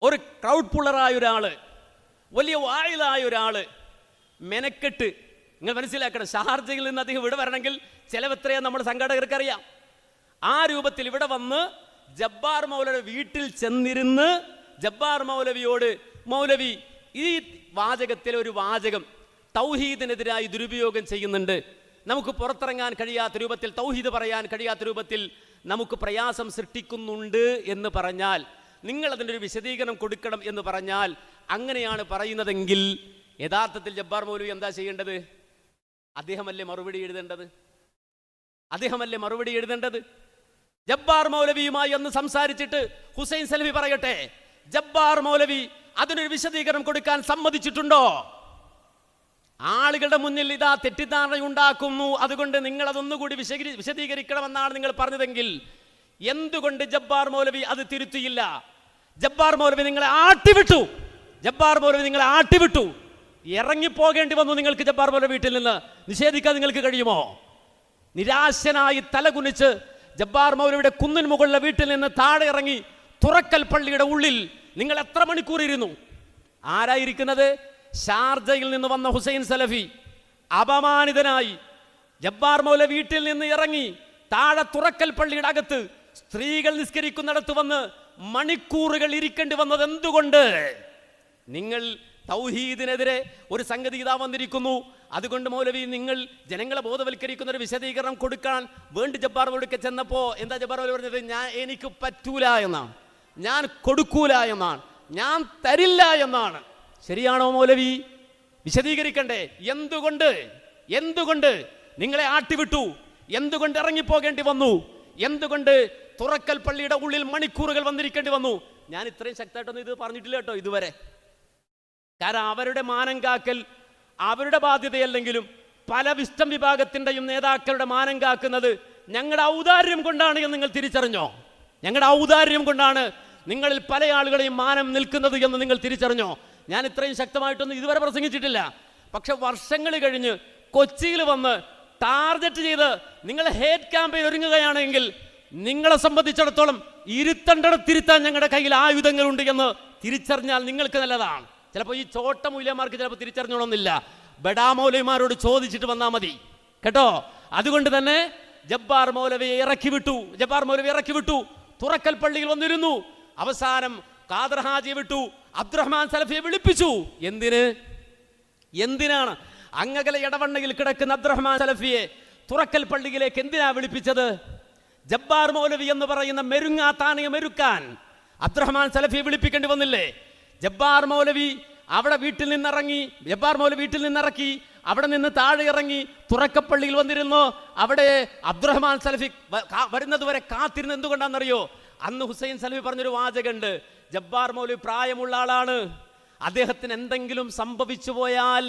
ഒരു ക്രൗഡ് പുള്ളറായ ഒരാള്, വലിയ വായിലായ ഒരാള് മെനക്കെട്ട്, നിങ്ങൾ മനസ്സിലാക്കണം, ഷാർജയിൽ നിന്ന് അദ്ദേഹം ഇവിടെ വരണമെങ്കിൽ ചിലവെത്രയാ നമ്മുടെ സംഘാടകർക്കറിയാം. ആ രൂപത്തിൽ ഇവിടെ വന്ന് ജബ്ബാർ മൗലവി വീട്ടിൽ ചെന്നിരുന്ന് ജബ്ബാർ മൗലവിയോട്, മൗലവി ഈ വാചകത്തിലെ ഒരു വാചകം തൗഹീദിനെതിരായി ദുരുപയോഗം ചെയ്യുന്നുണ്ട്, നമുക്ക് പുറത്തിറങ്ങാൻ കഴിയാത്ത രൂപത്തിൽ, തൗഹീദ് പറയാൻ കഴിയാത്ത രൂപത്തിൽ നമുക്ക് പ്രയാസം സൃഷ്ടിക്കുന്നുണ്ട് എന്ന് പറഞ്ഞാൽ, നിങ്ങൾ അതിൻ്റെ ഒരു വിശദീകരണം കൊടുക്കണം എന്ന് പറഞ്ഞാൽ, അങ്ങനെയാണ് പറയുന്നതെങ്കിൽ യഥാർത്ഥത്തിൽ ജബ്ബാർ മൗലവി എന്താ ചെയ്യേണ്ടത്? അദ്ദേഹമല്ലേ മറുപടി എഴുതേണ്ടത്? അദ്ദേഹമല്ലേ മറുപടി എഴുതേണ്ടത്? ജബ്ബാർ മൗലവിയുമായി ഒന്ന് സംസാരിച്ചിട്ട് ഹുസൈൻ സലഫി പറയട്ടെ, ജബ്ബാർ മൗലവി അതിനൊരു വിശദീകരണം കൊടുക്കാൻ സമ്മതിച്ചിട്ടുണ്ടോ? ആളുകളുടെ മുന്നിൽ ഇതാ തെറ്റിദ്ധാരണ ഉണ്ടാക്കുന്നു, അതുകൊണ്ട് നിങ്ങൾ അതൊന്നുകൂടി വിശദീകരിക്കണമെന്നാണ് നിങ്ങൾ പറഞ്ഞതെങ്കിൽ എന്തുകൊണ്ട് ജബ്ബാർ മൗലവി അത് തിരുത്തിയില്ല? ജബ്ബാർ മൗലവി നിങ്ങളെ ആട്ടിവിട്ടു, ജബ്ബാർ മൗലവി നിങ്ങളെ ആട്ടിവിട്ടു, ഇറങ്ങിപ്പോകേണ്ടി വന്നു നിങ്ങൾക്ക്. ജബ്ബാർ മൗലവി വീട്ടിൽ നിന്ന് നിഷേധിക്കാൻ നിങ്ങൾക്ക് കഴിയുമോ? നിരാശനായി തലകുനിച്ച് ജബ്ബാർ മൗലവിയുടെ കുന്നിൻ മുകളിലെ വീട്ടിൽ നിന്ന് താഴെ ഇറങ്ങി തുറക്കൽ പള്ളിയുടെ ഉള്ളിൽ നിങ്ങൾ എത്ര മണിക്കൂർ ഇരുന്നു? ആരായിരിക്കുന്നത്? ഷാർജയിൽ നിന്ന് വന്ന ഹുസൈൻ സലഫി അപമാനിതനായി ജബ്ബാർ മൗലവി വീട്ടിൽ നിന്ന് ഇറങ്ങി താഴെ തുറക്കൽ പള്ളിയുടെ അകത്ത് സ്ത്രീകൾ നിസ്കരിക്കുന്നിടത്ത് വന്ന് മണിക്കൂറുകൾ ഇരിക്കേണ്ടി വന്നത് എന്തുകൊണ്ട്? നിങ്ങൾ തൗഹീദിനെതിരെ ഒരു സംഗതി ഇതാ വന്നിരിക്കുന്നു, അതുകൊണ്ട് മൗലവി നിങ്ങൾ ജനങ്ങളെ ബോധവൽക്കരിക്കുന്ന ഒരു വിശദീകരണം കൊടുക്കാൻ വേണ്ടി ജബ്ബാർ മൗലവിക്ക് ചെന്നപ്പോ എന്താ ജബ്ബാർ മൗലവി പറഞ്ഞത്? എനിക്ക് പറ്റൂല എന്നാണ്, ഞാൻ കൊടുക്കൂല എന്നാണ്, ഞാൻ തരില്ല എന്നാണ്. ശരിയാണോ മൗലവി? വിശദീകരിക്കണ്ടേ? എന്തുകൊണ്ട് നിങ്ങളെ ആട്ടിവിട്ടു? എന്തുകൊണ്ട് ഇറങ്ങിപ്പോകേണ്ടി വന്നു? എന്തുകൊണ്ട് തുറക്കൽ പള്ളിയുടെ ഉള്ളിൽ മണിക്കൂറുകൾ വന്നിരിക്കേണ്ടി വന്നു? ഞാൻ ഇത്രയും ശക്തമായിട്ടൊന്നും ഇത് പറഞ്ഞിട്ടില്ല കേട്ടോ ഇതുവരെ. കാരണം അവരുടെ മാനം കാക്കൽ അവരുടെ ബാധ്യതയല്ലെങ്കിലും പല വിസ്റ്റം വിഭാഗത്തിൻ്റെയും നേതാക്കളുടെ മാനം കാക്കുന്നത് ഞങ്ങളുടെ ഔദാര്യം കൊണ്ടാണ് എന്ന് നിങ്ങൾ തിരിച്ചറിഞ്ഞോ? ഞങ്ങളുടെ ഔദാര്യം കൊണ്ടാണ് നിങ്ങളിൽ പല ആളുകളെയും മാനം നിൽക്കുന്നത് എന്ന് നിങ്ങൾ തിരിച്ചറിഞ്ഞോ? ഞാൻ ഇത്രയും ശക്തമായിട്ടൊന്നും ഇതുവരെ പ്രസംഗിച്ചിട്ടില്ല. പക്ഷെ വർഷങ്ങൾ കഴിഞ്ഞ് കൊച്ചിയിൽ വന്ന് ടാർഗറ്റ് ചെയ്ത് നിങ്ങൾ ഹേറ്റ് ക്യാമ്പയിൻ ഒരുങ്ങുകയാണെങ്കിൽ നിങ്ങളെ സംബന്ധിച്ചിടത്തോളം ഇരുത്തേണ്ടിടത്തിരുത്താൻ ഞങ്ങളുടെ കയ്യിൽ ആയുധങ്ങളുണ്ട് എന്ന് തിരിച്ചറിഞ്ഞാൽ നിങ്ങൾക്ക് നല്ലതാണ്. ചിലപ്പോൾ ഈ ചോട്ട മൂല്യന്മാർക്ക് ചിലപ്പോൾ തിരിച്ചറിഞ്ഞോണമെന്നില്ല, ബഡാ മൗലവിമാരോട് ചോദിച്ചിട്ട് വന്നാൽ മതി കേട്ടോ. അതുകൊണ്ട് തന്നെ ജബ്ബാർ മൗലവിയെ ഇറക്കി വിട്ടു, തുറക്കൽ പള്ളിയിൽ വന്നിരുന്നു. അവസാനം ഖാദർ ഹാജിയെ വിട്ടു, അബ്ദുറഹ്മാൻ സലഫിയെ വിളിപ്പിച്ചു. എന്തിനാണ് അങ്ങകലെ ഇടവണ്ണയിൽ കിടക്കുന്ന അബ്ദുറഹ്മാൻ സലഫിയെ തുറക്കൽ പള്ളിയിലേക്ക് എന്തിനാ വിളിപ്പിച്ചത്? ജബ്ബാർ മൗലവി എന്ന് പറയുന്ന മെരുങ്ങാത്താനയെ മെരുക്കാൻ അബ്ദുറഹ്മാൻ സലഫിയെ വിളിപ്പിക്കേണ്ടി വന്നില്ലേ? ജബ്ബാർ മൗലവി അവിടെ വീട്ടിൽ നിന്നിറങ്ങി, അവിടെ നിന്ന് താഴെ ഇറങ്ങി തുറക്കപ്പള്ളിയിൽ വന്നിരുന്നു. അവിടെ അബ്ദുറഹ്മാൻ സലഫി വരുന്നത് വരെ കാത്തിരുന്ന് എന്തുകൊണ്ടാണെന്നറിയോ? അന്ന് ഹുസൈൻ സലഫി പറഞ്ഞൊരു വാചകമുണ്ട്, ജബ്ബാർ മൗലവി പ്രായമുള്ള ആളാണ്, അദ്ദേഹത്തിന് എന്തെങ്കിലും സംഭവിച്ചു പോയാൽ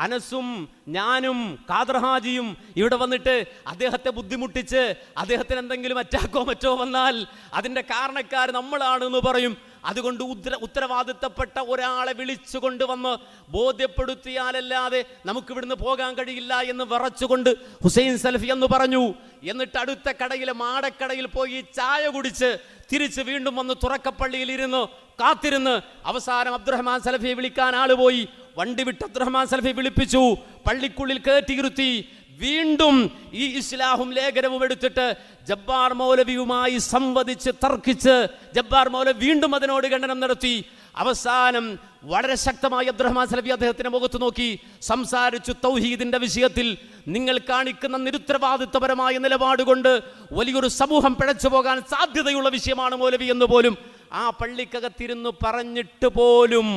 അനസും ഞാനും ഖാദർ ഹാജിയും ഇവിടെ വന്നിട്ട് അദ്ദേഹത്തെ ബുദ്ധിമുട്ടിച്ച് അദ്ദേഹത്തിന് എന്തെങ്കിലും അറ്റാക്കോ മറ്റോ വന്നാൽ അതിൻ്റെ കാരണക്കാർ നമ്മളാണെന്ന് പറയും. അതുകൊണ്ട് ഉത്തരവാദിത്തപ്പെട്ട ഒരാളെ വിളിച്ചു കൊണ്ടുവന്ന് ബോധ്യപ്പെടുത്തിയാലല്ലാതെ നമുക്ക് ഇവിടുന്ന് പോകാൻ കഴിയില്ല എന്ന് വിറച്ചുകൊണ്ട് ഹുസൈൻ സലഫി എന്ന് പറഞ്ഞു. എന്നിട്ട് അടുത്ത കടയിലെ മാടക്കടയിൽ പോയി ചായ കുടിച്ച് തിരിച്ച് വീണ്ടും വന്ന് തുറക്കപ്പള്ളിയിൽ കാത്തിരുന്ന് അവസാനം അബ്ദുറഹ്മാൻ സലഫിയെ വിളിക്കാൻ ആള് പോയി. വണ്ടി വിട്ട് അബ്ദുറഹ്മാൻ സലഫിയെ വിളിപ്പിച്ചു, പള്ളിക്കുള്ളിൽ കയറ്റിയിരുത്തി. വീണ്ടും ഈ ഇസ്ലാഹും ലേഖനവും എടുത്തിട്ട് ജബ്ബാർ മൗലവിയുമായി സംവദിച്ച് തർക്കിച്ച് ജബ്ബാർ മൗലവി വീണ്ടും അതിനോട് ഖണ്ഡനം നടത്തി. അവസാനം വളരെ ശക്തമായി അബ്ദുറഹ്മാൻ സലഫി അദ്ദേഹത്തിന്റെ മുഖത്ത് നോക്കി സംസാരിച്ചു. തൗഹീദിന്റെ വിഷയത്തിൽ നിങ്ങൾ കാണിക്കുന്ന നിരുത്തരവാദിത്വപരമായ നിലപാടുകൊണ്ട് വലിയൊരു സമൂഹം പിഴച്ചു പോകാൻ സാധ്യതയുള്ള വിഷയമാണ് മൗലവി എന്ന് പോലും ആ പള്ളിക്കകത്തിരുന്ന് പറഞ്ഞിട്ട് പോലും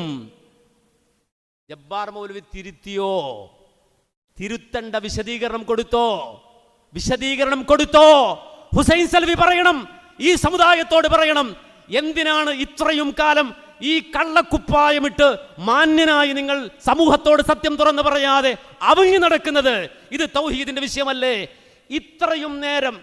ജബ്ബാർ മൗലവി തിരുത്തിയോ? തിരുത്തേണ്ട വിശദീകരണം കൊടുത്തോ? ഹുസൈൻ സലഫി പറയണം, ഈ സമുദായത്തോട് പറയണം, എന്തിനാണ് ഇത്രയും കാലം ഈ കള്ളക്കുപ്പായമിട്ട് മാന്യനായി നിങ്ങൾ സമൂഹത്തോട് സത്യം തുറന്നു പറയാതെ അവങ്ങി നടക്കുന്നത്? ഇത് തൗഹീദിന്റെ വിഷയമല്ലേ? ഇത്രയും നേരം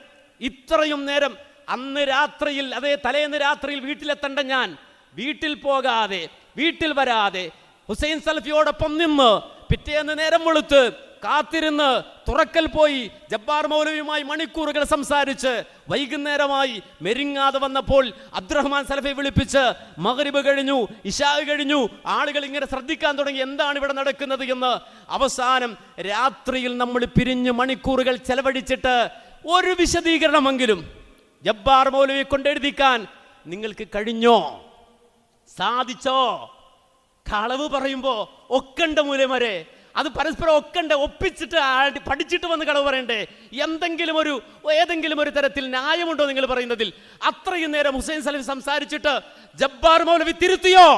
അന്ന് രാത്രിയിൽ, അതേ തലേന്ന് രാത്രിയിൽ വീട്ടിലെത്തേണ്ട ഞാൻ വീട്ടിൽ പോകാതെ, വീട്ടിൽ വരാതെ ഹുസൈൻ സലഫിയോടൊപ്പം നിന്ന് പിറ്റേന്ന് നേരം വെളുത്ത് കാത്തിരുന്ന് തുറക്കൽ പോയി ജബ്ബാർ മൗലവിയുമായി മണിക്കൂറുകൾ സംസാരിച്ച് വൈകുന്നേരമായി മെരിങ്ങാതെ വന്നപ്പോൾ അബ്ദുറഹ്മാൻ സലഫി വിളിപ്പിച്ച് മഗ്രിബ് കഴിഞ്ഞു, ഇശാ കഴിഞ്ഞു, ആളുകൾ ഇങ്ങനെ ശ്രദ്ധിക്കാൻ തുടങ്ങി എന്താണ് ഇവിടെ നടക്കുന്നത് എന്ന്. അവസാനം രാത്രിയിൽ നമ്മൾ പിരിഞ്ഞ് മണിക്കൂറുകൾ ചെലവഴിച്ചിട്ട് ഒരു വിശദീകരണമെങ്കിലും ജബ്ബാർ മൗലവിയെ കൊണ്ടെഴുതിക്കാൻ നിങ്ങൾക്ക് കഴിഞ്ഞോ? സാധിച്ചോ? കളവ് പറയുമ്പോ ഒക്കണ്ട മൂലമരെ അത് പരസ്പരം ഒക്കണ്ട, ഒപ്പിച്ചിട്ട് പഠിച്ചിട്ട് വന്ന് കളവ് പറയണ്ടേ? ഏതെങ്കിലും ഒരു തരത്തിൽ ന്യായമുണ്ടോ നിങ്ങൾ പറയുന്നതിൽ? അത്രയും നേരം ഹുസൈൻ സലഫി സംസാരിച്ചിട്ട് ജബ്ബാർ മൗലവി തിരുത്തിയോ?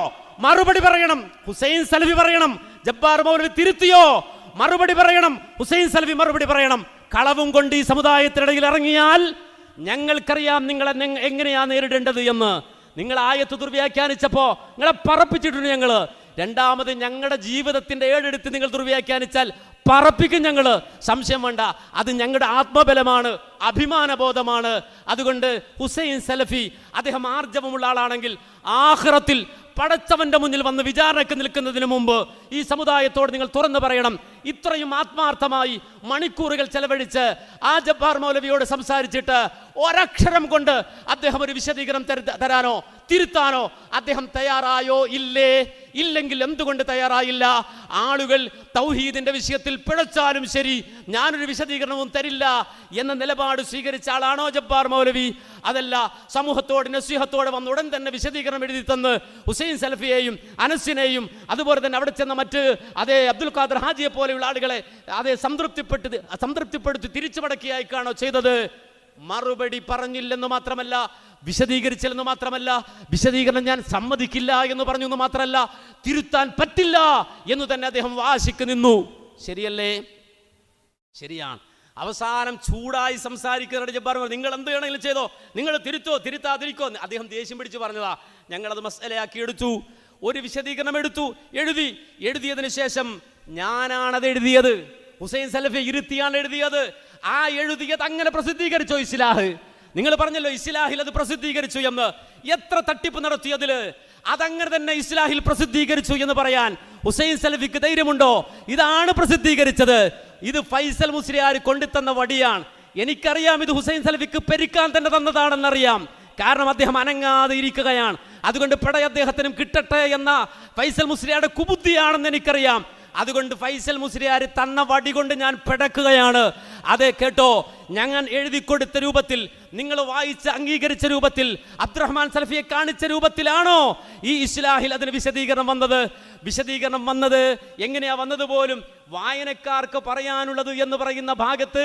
മറുപടി പറയണം. ഹുസൈൻ സലഫി പറയണം, ജബ്ബാർ മൗലവി തിരുത്തിയോ? മറുപടി പറയണം. ഹുസൈൻ സലഫി മറുപടി പറയണം. കളവും കൊണ്ട് ഈ സമുദായത്തിനിടയിൽ ഇറങ്ങിയാൽ ഞങ്ങൾക്കറിയാം നിങ്ങളെ എങ്ങനെയാ നേരിടേണ്ടത് എന്ന്. നിങ്ങൾ ആയത്ത് ദുർവ്യാഖ്യാനിച്ചപ്പോ നിങ്ങളെ പറപ്പിച്ചിട്ടുണ്ട് ഞങ്ങള്. രണ്ടാമത് ഞങ്ങളുടെ ജീവിതത്തിന്റെ ഏഴെടുത്ത് നിങ്ങൾ ദുർവ്യാഖ്യാനിച്ചാൽ പറപ്പിക്കും ഞങ്ങള്, സംശയം വേണ്ട. അത് ഞങ്ങളുടെ ആത്മബലമാണ്, അഭിമാനബോധമാണ്. അതുകൊണ്ട് ഹുസൈൻ സലഫി അദ്ദേഹം ആർജവമുള്ള ആളാണെങ്കിൽ ആഖിറത്തിൽ പടച്ചവന്റെ മുന്നിൽ വന്ന് വിചാരണയ്ക്ക് നിൽക്കുന്നതിന് മുമ്പ് ഈ സമുദായത്തോട് നിങ്ങൾ തുറന്നു പറയണം. ഇത്രയും ആത്മാർത്ഥമായി മണിക്കൂറുകൾ ചെലവഴിച്ച് ആ ജബ്ബാർ മൗലവിയോട് സംസാരിച്ചിട്ട് ഒരക്ഷരം കൊണ്ട് അദ്ദേഹം ഒരു വിശദീകരണം തരാനോ തിരുത്താനോ അദ്ദേഹം തയ്യാറായോ? ഇല്ലെങ്കിൽ എന്തുകൊണ്ട് തയ്യാറായില്ല? ആളുകൾ തൗഹീദിന്റെ വിഷയത്തിൽ പിഴച്ചാലും ശരി ഞാനൊരു വിശദീകരണവും തരില്ല എന്ന നിലപാട് സ്വീകരിച്ച ആളാണോ ജബ്ബാർ മൗലവി? അതല്ല, സമൂഹത്തോട് നസീഹത്തോടെ വന്ന് ഉടൻ തന്നെ വിശദീകരണം എഴുതി തന്ന് ഹുസൈൻ സലഫിയെയും അനസിനെയും അതുപോലെ തന്നെ അവിടെ ചെന്ന മറ്റ് അതേ അബ്ദുൽ ഖാദർ ഹാജിയെ പോലെയുള്ള ആളുകളെ അതേ സംതൃപ്തിപ്പെടുത്തി തിരിച്ചു മടക്കിയായിക്കാണോ ചെയ്തത്? മറുപടി പറഞ്ഞില്ലെന്ന് മാത്രമല്ല, വിശദീകരിച്ചില്ലെന്ന് മാത്രമല്ല, വിശദീകരണം ഞാൻ സമ്മതിക്കില്ല എന്ന് പറഞ്ഞു എന്ന് മാത്രമല്ല, തിരുത്താൻ പറ്റില്ല എന്ന് തന്നെ അദ്ദേഹം വാശിക്ക് നിന്നു. ശരിയല്ലേ? ശരിയാണ്. അവസാനം ചൂടായി സംസാരിക്കുന്ന ജബ്ബാർ നിങ്ങൾ എന്ത് വേണമെങ്കിലും ചെയ്തോ, നിങ്ങൾ തിരുത്തോ തിരുത്താതിരിക്കോ. അദ്ദേഹം ദേഷ്യം പിടിച്ച് പറഞ്ഞതാ. ഞങ്ങളത് മസലയാക്കി എടുത്തു, ഒരു വിശദീകരണം എഴുതിയതിനു ശേഷം ഞാനാണത് എഴുതിയത്, ഹുസൈൻ സലഫി ഇരുത്തിയാണ് എഴുതിയത്. ആ എഴുതിയത് അങ്ങനെ പ്രസിദ്ധീകരിച്ചോ ഇസ്ലാഹ്? നിങ്ങൾ പറഞ്ഞല്ലോ ഇസ്ലാഹിൽ അത് പ്രസിദ്ധീകരിച്ചു എന്ന്. എത്ര തട്ടിപ്പ് നടത്തിയതില് അതങ്ങനെ തന്നെ ഇസ്ലാഹിൽ പ്രസിദ്ധീകരിച്ചു എന്ന് പറയാൻ ഹുസൈൻ സലഫിക്ക് ധൈര്യമുണ്ടോ? ഇതാണ് പ്രസിദ്ധീകരിച്ചത്. ഇത് ഫൈസൽ മുസ്ലിയാർ കൊണ്ടുതന്ന വടിയാണ്. എനിക്കറിയാം ഇത് ഹുസൈൻ സലഫിക്ക് പെരുക്കാൻ തന്നെ തന്നതാണെന്നറിയാം. കാരണം അദ്ദേഹം അനങ്ങാതെ ഇരിക്കുകയാണ്. അതുകൊണ്ട് പെട അദ്ദേഹത്തിനും കിട്ടട്ടെ എന്ന ഫൈസൽ മുസ്ലിയാരുടെ കുബുദ്ധിയാണെന്ന് എനിക്കറിയാം. അതുകൊണ്ട് ഫൈസൽ മുസ്ലിയാർ തന്ന വടി കൊണ്ട് ഞാൻ പിടക്കുകയാണ്. അതെ, കേട്ടോ, ഞാൻ എഴുതി കൊടുത്ത രൂപത്തിൽ, നിങ്ങൾ വായിച്ച് അംഗീകരിച്ച രൂപത്തിൽ, അബ്ദുറഹ്മാൻ സലഫിയെ കാണിച്ച രൂപത്തിലാണോ ഈ ഇസ്ലാഹിൽ അതിന് വിശദീകരണം വന്നത്? എങ്ങനെയാ വന്നത് പോലും വായനക്കാർക്ക് പറയാനുള്ളത് എന്ന് പറയുന്ന ഭാഗത്ത്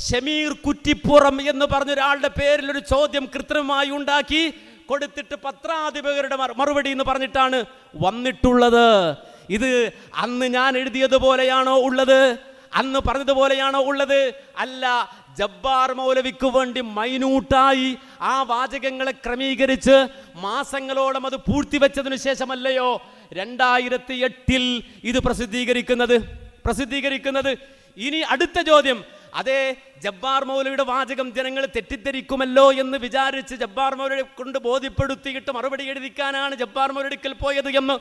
ഷമീർ കുറ്റിപ്പുറം എന്ന് പറഞ്ഞൊരാളുടെ പേരിൽ ഒരു ചോദ്യം കൃത്രിമമായി ഉണ്ടാക്കി കൊടുത്തിട്ട് പത്രാധിപരുടെ മറുപടി എന്ന് പറഞ്ഞിട്ടാണ് വന്നിട്ടുള്ളത്. ഇത് അന്ന് ഞാൻ എഴുതിയതുപോലെയാണോ ഉള്ളത്? അന്ന് പറഞ്ഞതുപോലെയാണോ ഉള്ളത്? അല്ല, ജബ്ബാർ മൗലവിക്ക് വേണ്ടി മൈന്യൂട്ടായി ആ വാചകങ്ങളെ ക്രമീകരിച്ച് മാസങ്ങളോളം അത് പൂഴ്ത്തിവെച്ചതിനു ശേഷമല്ലയോ 2008 ഇത് പ്രസിദ്ധീകരിക്കുന്നത്. ഇനി അടുത്ത ചോദ്യം, അതേ ജബ്ബാർ മൗലവിയുടെ വാചകം ജനങ്ങൾ തെറ്റിദ്ധരിക്കുമല്ലോ എന്ന് വിചാരിച്ച് ജബ്ബാർ മൗലവിയെ കൊണ്ട് ബോധ്യപ്പെടുത്തിയിട്ട് മറുപടി എഴുതിക്കാനാണ് ജബ്ബാർ മൗലവിക്കൽ പോയത് എന്ന്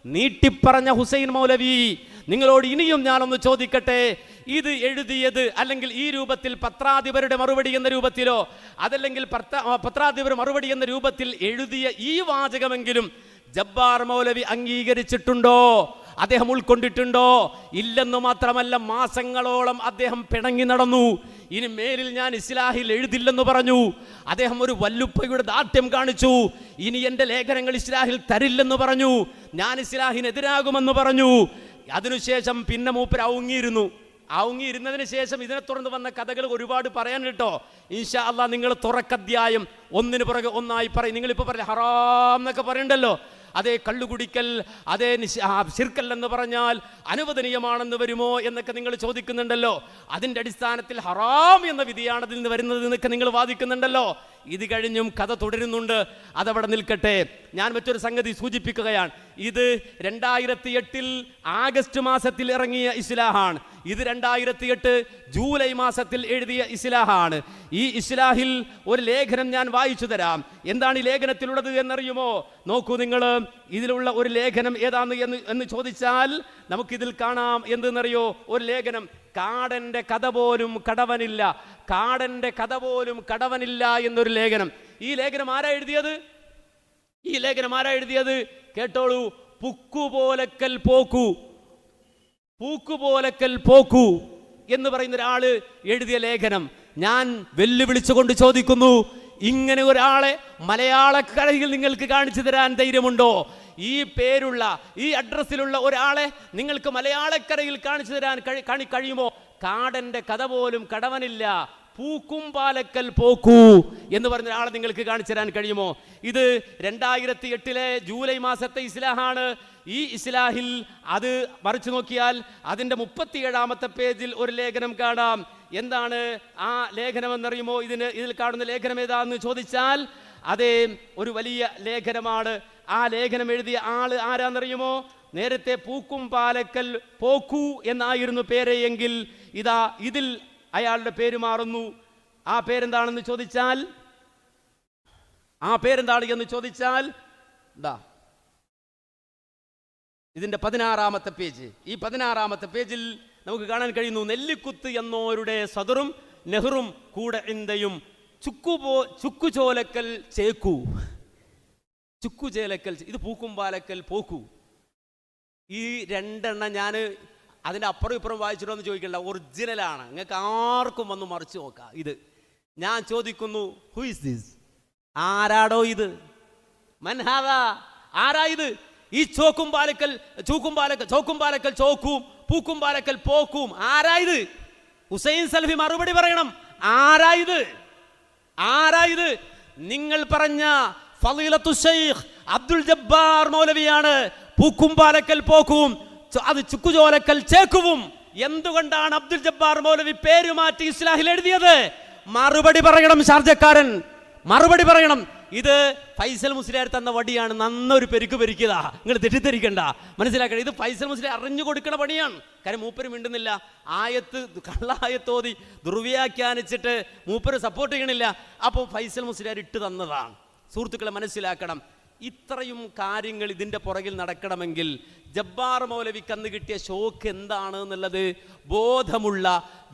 നീട്ടിപ്പറഞ്ഞ ഹുസൈൻ മൗലവി, നിങ്ങളോട് ഇനിയും ഞാനൊന്ന് ചോദിക്കട്ടെ, ഇത് എഴുതിയത് അല്ലെങ്കിൽ ഈ രൂപത്തിൽ പത്രാധിപരുടെ മറുപടി എന്ന രൂപത്തിലോ അതല്ലെങ്കിൽ പത്രാധിപർ മറുപടി എന്ന രൂപത്തിൽ എഴുതിയ ഈ വാചകമെങ്കിലും ജബ്ബാർ മൗലവി അംഗീകരിച്ചിട്ടുണ്ടോ? അദ്ദേഹം ഉൾക്കൊണ്ടിട്ടുണ്ടോ? ഇല്ലെന്ന് മാത്രമല്ല, മാസങ്ങളോളം അദ്ദേഹം പിണങ്ങി നടന്നു. ഇനി മേലിൽ ഞാൻ ഇസ്ലാഹിൽ എഴുതില്ലെന്ന് പറഞ്ഞു. അദ്ദേഹം ഒരു വല്ലുപ്പയുടെ ദാർഢ്യം കാണിച്ചു. ഇനി എൻ്റെ ലേഖനങ്ങൾ ഇസ്ലാഹിൽ തരില്ലെന്ന് പറഞ്ഞു. ഞാൻ ഇസ്ലാഹിനെതിരാകുമെന്ന് പറഞ്ഞു. അതിനുശേഷം പിന്നെ മൂപ്പർ ഔങ്ങിയിരുന്നതിന് ശേഷം ഇതിനെ തുടർന്ന് വന്ന കഥകൾ ഒരുപാട് പറയാൻ കേട്ടോ. ഇൻഷാ അല്ലാഹ് നിങ്ങൾ തുറക്കധ്യായം ഒന്നിന് പുറകെ ഒന്നായി പറയും. നിങ്ങളിപ്പോൾ പറഞ്ഞ ഹറാം എന്നൊക്കെ പറയണ്ടല്ലോ, അതേ കള്ളുകുടിക്കൽ, അതേ ശിർക്കൽ എന്ന് പറഞ്ഞാൽ അനുവദനീയമാണെന്ന് വരുമോ എന്നൊക്കെ നിങ്ങൾ ചോദിക്കുന്നുണ്ടല്ലോ. അതിൻ്റെ അടിസ്ഥാനത്തിൽ ഹറാം എന്ന വിധിയാണ് അതിൽ നിന്ന് വരുന്നത് എന്നൊക്കെ നിങ്ങൾ വാദിക്കുന്നുണ്ടല്ലോ. ഇത് കഴിഞ്ഞും കഥ തുടരുന്നുണ്ട്. അതവിടെ നിൽക്കട്ടെ. ഞാൻ മറ്റൊരു സംഗതി സൂചിപ്പിക്കുകയാണ്. ഇത് 2008 ആഗസ്റ്റ് മാസത്തിൽ ഇറങ്ങിയ ഇസ്ലാഹാണ്. ഇത് 2008 ജൂലൈ മാസത്തിൽ എഴുതിയ ഇസ്ലാഹാണ്. ഈ ഇസ്ലാഹിൽ ഒരു ലേഖനം ഞാൻ വായിച്ചു തരാം. എന്താണ് ഈ ലേഖനത്തിലുള്ളത് എന്നറിയുമോ? നോക്കൂ നിങ്ങൾ, ഇതിലുള്ള ഒരു ലേഖനം ഏതാന്ന് എന്ന് ചോദിച്ചാൽ നമുക്കിതിൽ കാണാം. എന്തെന്നറിയോ? ഒരു ലേഖനം, കാടന്റെ കഥ പോലും കടവനില്ല, കാടന്റെ കഥ പോലും കടവനില്ല എന്നൊരു ലേഖനം. ഈ ലേഖനം ആരാ എഴുതിയത്? ഈ ലേഖനം ആരാ എഴുതിയത്? കേട്ടോളൂ. പുക്കുപോലക്കൽ പോക്കു, പൂക്കുപോലക്കൽ പോക്കു എന്ന് പറയുന്ന ഒരാള് എഴുതിയ ലേഖനം. ഞാൻ വെല്ലുവിളിച്ചുകൊണ്ട് ചോദിക്കുന്നു, ഇങ്ങനെ ഒരാളെ മലയാളക്കരയിൽ നിങ്ങൾക്ക് കാണിച്ചു തരാൻ ധൈര്യമുണ്ടോ? ഈ പേരുള്ള, ഈ അഡ്രസ്സിലുള്ള ഒരാളെ നിങ്ങൾക്ക് മലയാളക്കരയിൽ കാണിച്ചു തരാൻ കഴിയുമോ? കാടന്റെ കഥ പോലും കടവനില്ല, പൂക്കും പാലക്കൽ പോക്കൂ എന്ന് പറഞ്ഞ ഒരാളെ നിങ്ങൾക്ക് കാണിച്ചു തരാൻ കഴിയുമോ? ഇത് 2008 ജൂലൈ മാസത്തെ ഇസ്ലാഹാണ്. ഈ ഇസ്ലാഹിൽ അത് മറിച്ചു നോക്കിയാൽ അതിൻ്റെ 37-ാമത്തെ പേജിൽ ഒരു ലേഖനം കാണാം. എന്താണ് ആ ലേഖനം എന്നറിയുമോ? ഇതിൽ കാണുന്ന ലേഖനം ഏതാന്ന് ചോദിച്ചാൽ അതേ ഒരു വലിയ ലേഖനമാണ്. ആ ലേഖനം എഴുതിയ ആള് ആരാന്നറിയുമോ? നേരത്തെ പൂക്കും പാലക്കൽ പോക്കു എന്നായിരുന്നു പേര് എങ്കിൽ ഇതാ ഇതിൽ അയാളുടെ പേര് മാറുന്നു. ആ പേരെന്താണെന്ന് ചോദിച്ചാൽ, ആ പേരെന്താണ് എന്ന് ചോദിച്ചാൽ ദാ ഇതിന്റെ 16-ാമത്തെ പേജ്. ഈ 16-ാമത്തെ പേജിൽ നമുക്ക് കാണാൻ കഴിയുന്നു, നെല്ലിക്കുത്ത് എന്നോരുടെ സദറും നെഹ്റും കൂടെ ഇന്ത്യയും ചുക്കുചോലക്കൽ ചേക്കു, ചുക്കുചേലക്കൽ, ഇത് പൂക്കുംപാലക്കൽ പോക്കു. ഈ രണ്ടെണ്ണം ഞാൻ അതിൻ്റെ അപ്പുറം ഇപ്പുറം വായിച്ചിട്ടോ എന്ന് ചോദിക്കണ്ട, ഒറിജിനലാണ്. നിങ്ങൾക്ക് ആർക്കും വന്ന് മറിച്ച് നോക്കാം. ഇത് ഞാൻ ചോദിക്കുന്നു, ഹു ഇസ് ദിസ്? ആരാടോ ഇത്? മൻഹാദ? ആരാ ഇത്? ഈ ചോക്കുംപാലക്കൽ ചോക്കും പൂക്കുംപാലക്കൽ പോക്കും ആരാ ഇത്? ഹുസൈൻ സലഫി മറുപടി പറയണം. ആരാ ഇത്? ആരാ ഇത്? നിങ്ങൾ പറഞ്ഞ ഫളീലത്തു ശൈഖ് അബ്ദുൽ ജബ്ബാർ മൗലവിയാണ് പൂക്കുംപാലക്കൽ പോക്കും അത് ചുക്കുചോലക്കൽ ചേക്കുവും. എന്തുകൊണ്ടാണ് അബ്ദുൽ ജബ്ബാർ മൗലവി പേര് മാറ്റി ഇസ്ലാഹിൽ എഴുതിയത്? മറുപടി പറയണം ഷാർജക്കാരൻ, മറുപടി പറയണം. ഇത് ഫൈസൽ മുസ്ലിയാർ തന്ന വടിയാണ്. നന്നൊരു പെരുക്ക് പെരുക്കിയതാ, നിങ്ങൾ തെറ്റിദ്ധരിക്കണ്ട, മനസ്സിലാക്കണം. ഇത് ഫൈസൽ മുസ്ലിയാർ അറിഞ്ഞു കൊടുക്കണ പണിയാണ്. കാര്യം മൂപ്പര് മിണ്ടുന്നില്ല, ആയത്ത് കള്ളായത്തോതി ദുർവ്യാഖ്യാനിച്ചിട്ട് മൂപ്പര് സപ്പോർട്ട് ചെയ്യണില്ല. അപ്പോൾ ഫൈസൽ മുസ്ലിയാർ ഇട്ട് തന്നതാണ്. സുഹൃത്തുക്കളെ മനസ്സിലാക്കണം, ഇത്രയും കാര്യങ്ങൾ ഇതിൻ്റെ പുറകിൽ നടക്കണമെങ്കിൽ ജബ്ബാർ മൗലവിക്ക് അന്ന് കിട്ടിയ ഷോക്ക് എന്താണ് എന്നുള്ളത് ബോധമുള്ള,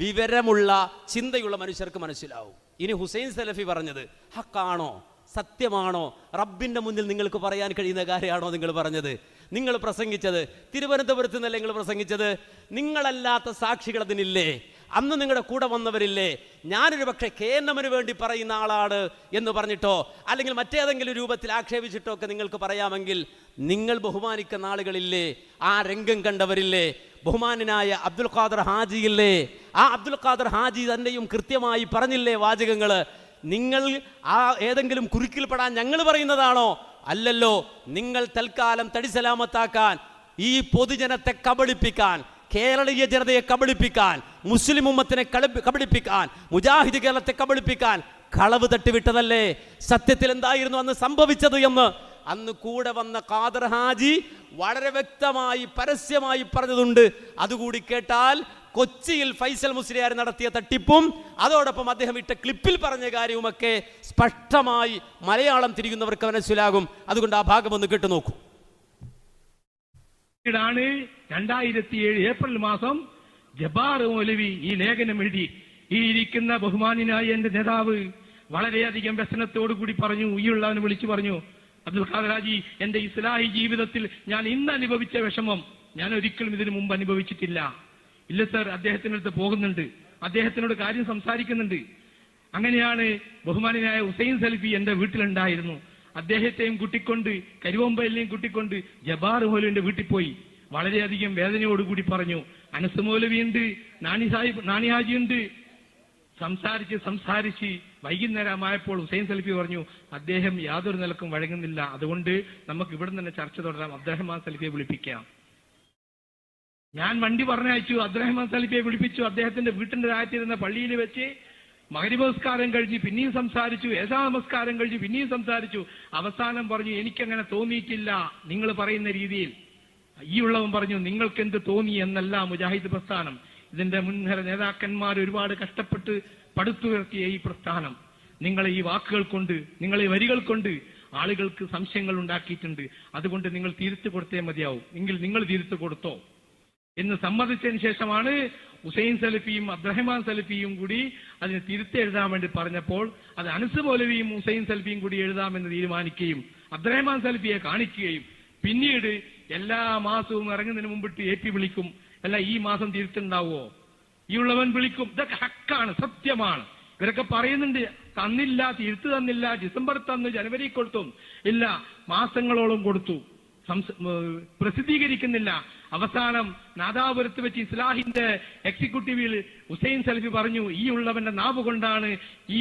വിവരമുള്ള, ചിന്തയുള്ള മനുഷ്യർക്ക് മനസ്സിലാവും. ഇനി ഹുസൈൻ സലഫി പറഞ്ഞത് ഹക്കാണോ, സത്യമാണോ, റബ്ബിൻ്റെ മുന്നിൽ നിങ്ങൾക്ക് പറയാൻ കഴിയുന്ന കാര്യമാണോ നിങ്ങൾ പറഞ്ഞത്? നിങ്ങൾ പ്രസംഗിച്ചത് തിരുവനന്തപുരത്ത് നിന്നല്ലേ നിങ്ങൾ പ്രസംഗിച്ചത്? നിങ്ങളല്ലാത്ത സാക്ഷികൾ അതിനില്ലേ? അന്ന് നിങ്ങളുടെ കൂടെ വന്നവരില്ലേ? ഞാനൊരു പക്ഷേ കേന്നമന് വേണ്ടി പറയുന്ന ആളാണ് എന്ന് പറഞ്ഞിട്ടോ അല്ലെങ്കിൽ മറ്റേതെങ്കിലും രൂപത്തിൽ ആക്ഷേപിച്ചിട്ടോ ഒക്കെ നിങ്ങൾക്ക് പറയാമെങ്കിൽ നിങ്ങൾ ബഹുമാനിക്കുന്ന ആളുകളില്ലേ? ആ രംഗം കണ്ടവരില്ലേ? ബഹുമാനായ അബ്ദുൽ ഖാദർ ഹാജിയില്ലേ? ആ അബ്ദുൽ ഖാദർ ഹാജി തന്നെയും കൃത്യമായി പറഞ്ഞില്ലേ വാചകങ്ങൾ? നിങ്ങൾ ആ ഏതെങ്കിലും കുരുക്കിൽപ്പെടാൻ ഞങ്ങൾ പറയുന്നതാണോ? അല്ലല്ലോ. നിങ്ങൾ തൽക്കാലം തടിസലാമത്താക്കാൻ, ഈ പൊതുജനത്തെ കബളിപ്പിക്കാൻ, കേരളീയ ജനതയെ കബളിപ്പിക്കാൻ, മുസ്ലിം ഉമ്മത്തിനെ കബളിപ്പിക്കാൻ, മുജാഹിദ് കേരളത്തെ കബളിപ്പിക്കാൻ കളവ് തട്ടിവിട്ടതല്ലേ? സത്യത്തിൽ എന്തായിരുന്നു അന്ന് സംഭവിച്ചത് എന്ന് അന്ന് കൂടെ വന്ന ഖാദർ ഹാജി വളരെ വ്യക്തമായി പരസ്യമായി പറഞ്ഞതുണ്ട്. അതുകൂടി കേട്ടാൽ കൊച്ചിയിൽ ഫൈസൽ മുസ്ലിയാർ നടത്തിയ തട്ടിപ്പും അതോടൊപ്പം അദ്ദേഹം ഇട്ട ക്ലിപ്പിൽ പറഞ്ഞ കാര്യവുമൊക്കെ സ്പഷ്ടമായി മലയാളം തിരിയുന്നവർക്ക് മനസ്സിലാകും. അതുകൊണ്ട് ആ ഭാഗം ഒന്ന് കേട്ടു നോക്കൂ. 2007 ഏപ്രിൽ മാസം ജബ്ബാർ മൗലവി ഈ ലേഖനം എഴുതി. ഈ ഇരിക്കുന്ന ബഹുമാനായ എന്റെ നേതാവ് വളരെയധികം വ്യസനത്തോടു കൂടി പറഞ്ഞു, ഈയുള്ളവനെ വിളിച്ചു പറഞ്ഞു, അബ്ദുൽ ഖാദർ ഹാജി, എന്റെ ഇസ്ലാഹി ജീവിതത്തിൽ ഞാൻ ഇന്ന് അനുഭവിച്ച വിഷമം ഞാൻ ഒരിക്കലും ഇതിനു മുമ്പ് അനുഭവിച്ചിട്ടില്ല. ഇല്ല സർ, അദ്ദേഹത്തിനടുത്ത് പോകുന്നുണ്ട്, അദ്ദേഹത്തിനോട് കാര്യം സംസാരിക്കുന്നുണ്ട്. അങ്ങനെയാണ് ബഹുമാനായ ഹുസൈൻ സലഫി എന്റെ വീട്ടിലുണ്ടായിരുന്നു. അദ്ദേഹത്തെയും കൂട്ടിക്കൊണ്ട് കരുവമ്പലിനെയും കൂട്ടിക്കൊണ്ട് ജബ്ബാർ മൗലവിന്റെ വീട്ടിൽ പോയി. വളരെയധികം വേദനയോടുകൂടി പറഞ്ഞു, അനസ് മൗലവിയുണ്ട്, നാണി ഹാജിയുണ്ട്. സംസാരിച്ച് വൈകുന്നേരമായപ്പോൾ ഹുസൈൻ സലഫി പറഞ്ഞു, അദ്ദേഹം യാതൊരു നിലക്കും വഴങ്ങുന്നില്ല, അതുകൊണ്ട് നമുക്ക് ഇവിടെ തന്നെ ചർച്ച തുടരാം, അബ്ദുറഹ്മാൻ സലഫിയെ വിളിപ്പിക്കാം. ഞാൻ വണ്ടി പറഞ്ഞയച്ചു, അബ്ദുറഹ്മാൻ സലഫിയെ വിളിപ്പിച്ചു. അദ്ദേഹത്തിന്റെ വീട്ടിന്റെ താഴത്തിരുന്ന പള്ളിയിൽ വെച്ച് മഗ്‌രിബ് നമസ്കാരം കഴിഞ്ഞ് പിന്നെയും സംസാരിച്ചു, ഏശാ നമസ്കാരം കഴിഞ്ഞ് പിന്നെയും സംസാരിച്ചു. അവസാനം പറഞ്ഞു, എനിക്കങ്ങനെ തോന്നിയിട്ടില്ല നിങ്ങൾ പറയുന്ന രീതിയിൽ. ഈ ഉള്ളവൻ പറഞ്ഞു, നിങ്ങൾക്ക് എന്ത് തോന്നി എന്നല്ല മുജാഹിദ് പ്രസ്ഥാനം, ഇതിന്റെ മുൻനിര നേതാക്കന്മാർ ഒരുപാട് കഷ്ടപ്പെട്ട് പടുത്തുയർത്തിയ ഈ പ്രസ്ഥാനം നിങ്ങളെ ഈ വാക്കുകൾ കൊണ്ട്, നിങ്ങളെ വരികൾ കൊണ്ട് ആളുകൾക്ക് സംശയങ്ങൾ ഉണ്ടാക്കിയിട്ടുണ്ട്. അതുകൊണ്ട് നിങ്ങൾ തിരുത്തു കൊടുത്തേ മതിയാവും, എങ്കിൽ നിങ്ങൾ തിരുത്തു കൊടുത്തോ എന്ന് സമ്മതിച്ചതിന് ശേഷമാണ് ഹുസൈൻ സലഫിയും അബ്ദുറഹ്മാൻ സലഫിയും കൂടി അതിന് തിരുത്തി എഴുതാൻ വേണ്ടി പറഞ്ഞപ്പോൾ അത് അനസ് മൗലവിയും ഹുസൈൻ സലഫിയും കൂടി എഴുതാമെന്ന് തീരുമാനിക്കുകയും അബ്ദുറഹ്മാൻ സലഫിയെ കാണിക്കുകയും പിന്നീട് എല്ലാ മാസവും ഇറങ്ങുന്നതിന് മുമ്പിട്ട് AP വിളിക്കും, അല്ല ഈ മാസം തിരുത്തുണ്ടാവോ, ഈ ഉള്ളവൻ വിളിക്കും. ഇതൊക്കെ ഹക്കാണ്, സത്യമാണ്. ഇവരൊക്കെ പറയുന്നുണ്ട് തന്നില്ല, തിരുത്ത് തന്നില്ല, ഡിസംബർ തന്നു, ജനുവരി കൊടുത്തും ഇല്ല, മാസങ്ങളോളം കൊടുത്തു, പ്രസിദ്ധീകരിക്കുന്നില്ല. അവസാനം നാദാപുരത്ത് വെച്ച് ഇസ്ലാഹിന്റെ എക്സിക്യൂട്ടീവിൽ ഹുസൈൻ സലഫി പറഞ്ഞു, ഈ ഉള്ളവന്റെ നാവ് കൊണ്ടാണ് ഈ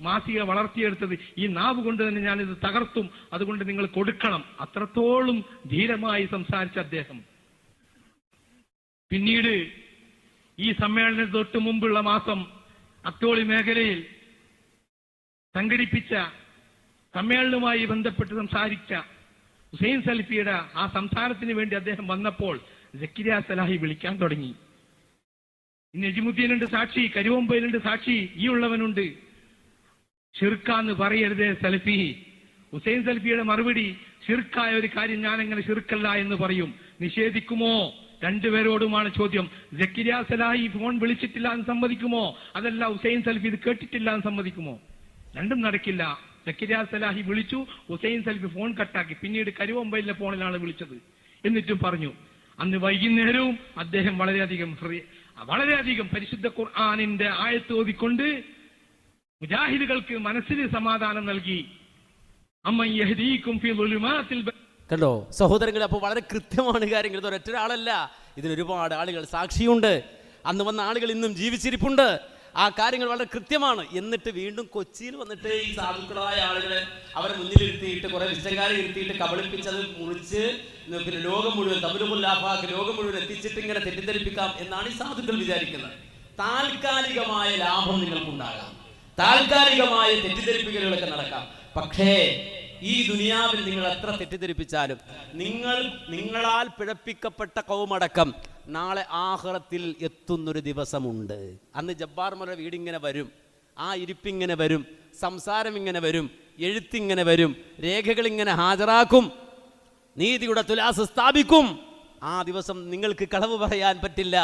മാസിക വളർത്തിയെടുത്തത്, ഈ നാവ് കൊണ്ട് തന്നെ ഞാനിത് തകർത്തും, അതുകൊണ്ട് നിങ്ങൾ കൊടുക്കണം. അത്രത്തോളം ധീരമായി സംസാരിച്ച അദ്ദേഹം പിന്നീട് ഈ സമ്മേളനത്തിന് തൊട്ട് മുമ്പുള്ള മാസം അത്തോളി മേഖലയിൽ സംഘടിപ്പിച്ച സമ്മേളനവുമായി ബന്ധപ്പെട്ട് സംസാരിച്ച ഹുസൈൻ സലഫിയുടെ ആ സംസാരത്തിന് വേണ്ടി അദ്ദേഹം വന്നപ്പോൾ സക്കരിയ സലാഹി വിളിക്കാൻ തുടങ്ങി. നജിമുദ്ദീനുണ്ട് സാക്ഷി, കരുവമ്പയിലുണ്ട് സാക്ഷി, ഈ ഉള്ളവനുണ്ട്. ഷിർക്കാന്ന് പറയരുതേ സലഫി. ഹുസൈൻ സലഫിയുടെ മറുപടി, ഷിർക്കായ ഒരു കാര്യം ഞാൻ എങ്ങനെ ഷിർക്കല്ല എന്ന് പറയും, നിഷേധിക്കുമോ? രണ്ടുപേരോടുമാണ് ചോദ്യം. സക്കരിയ സലാഹി ഫോൺ വിളിച്ചിട്ടില്ല എന്ന് സമ്മതിക്കുമോ, അതല്ല ഹുസൈൻ സലഫി ഇത് കേട്ടിട്ടില്ല എന്ന് സമ്മതിക്കുമോ? രണ്ടും നടക്കില്ല. സക്കരിയ സലാഹി വിളിച്ചു, ഹുസൈൻ സലഫി ഫോൺ കട്ടാക്കി. പിന്നീട് കരുവമ്പയിലെ ഫോണിലാണ് വിളിച്ചത്. എന്നിട്ടും പറഞ്ഞു. അന്ന് വൈകുന്നേരവും അദ്ദേഹം വളരെയധികം പരിശുദ്ധ ഖുർആനിന്റെ ആയത്ത് ഓതിക്കൊണ്ട് മുജാഹിദുകൾക്ക് മനസ്സിന് സമാധാനം നൽകി. കണ്ടോ സഹോദരങ്ങളെ, അപ്പോൾ വളരെ കൃത്യമാണ് കാര്യങ്ങൾ. ഇത് ഒരൊറ്റൊരാളല്ല, ഇതിനൊരുപാട് ആളുകൾ സാക്ഷിയുണ്ട്. അന്ന് വന്ന ആളുകൾ ഇന്നും ജീവിച്ചിരിപ്പുണ്ട്. ആ കാര്യങ്ങൾ വളരെ കൃത്യമാണ്. എന്നിട്ട് വീണ്ടും കൊച്ചിയിൽ വന്നിട്ട് ഈ സാധുക്കളായ ആളുകളെ അവരെ മുന്നിലിരുത്തിയിട്ട് കുറെ വിശകാരെ ഇരുത്തിയിട്ട് കബളിപ്പിച്ചത് മുറിച്ച് പിന്നെ ലോകം മുഴുവൻ തബലുമുല്ലാഫാക്ക് ലോകം മുഴുവൻ എത്തിച്ചിട്ട് ഇങ്ങനെ തെറ്റിദ്ധരിപ്പിക്കാം എന്നാണ് ഈ സാധുക്കൾ വിചാരിക്കുന്നത്. താൽക്കാലികമായ ലാഭം നിങ്ങൾക്കുണ്ടാകാം, താൽക്കാലികമായ തെറ്റിദ്ധരിപ്പിക്കലുകളൊക്കെ നടക്കാം. പക്ഷേ ഈ ദുനിയാവിൽ നിങ്ങൾ എത്ര തെറ്റിദ്ധരിപ്പിച്ചാലും നിങ്ങളാൽ പിഴപ്പിക്കപ്പെട്ട കൗമടക്കം നാളെ ആഖിറത്തിൽ എത്തുന്നൊരു ദിവസമുണ്ട്. അന്ന് ജബ്ബാർ മൗലവി വീടിങ്ങനെ വരും, ആ ഇരിപ്പിങ്ങനെ വരും, സംസാരം ഇങ്ങനെ വരും, എഴുത്തിങ്ങനെ വരും, രേഖകൾ ഇങ്ങനെ ഹാജരാക്കും, നീതിയുടെ തുലാസ് സ്ഥാപിക്കും. ആ ദിവസം നിങ്ങൾക്ക് കളവ് പറയാൻ പറ്റില്ല.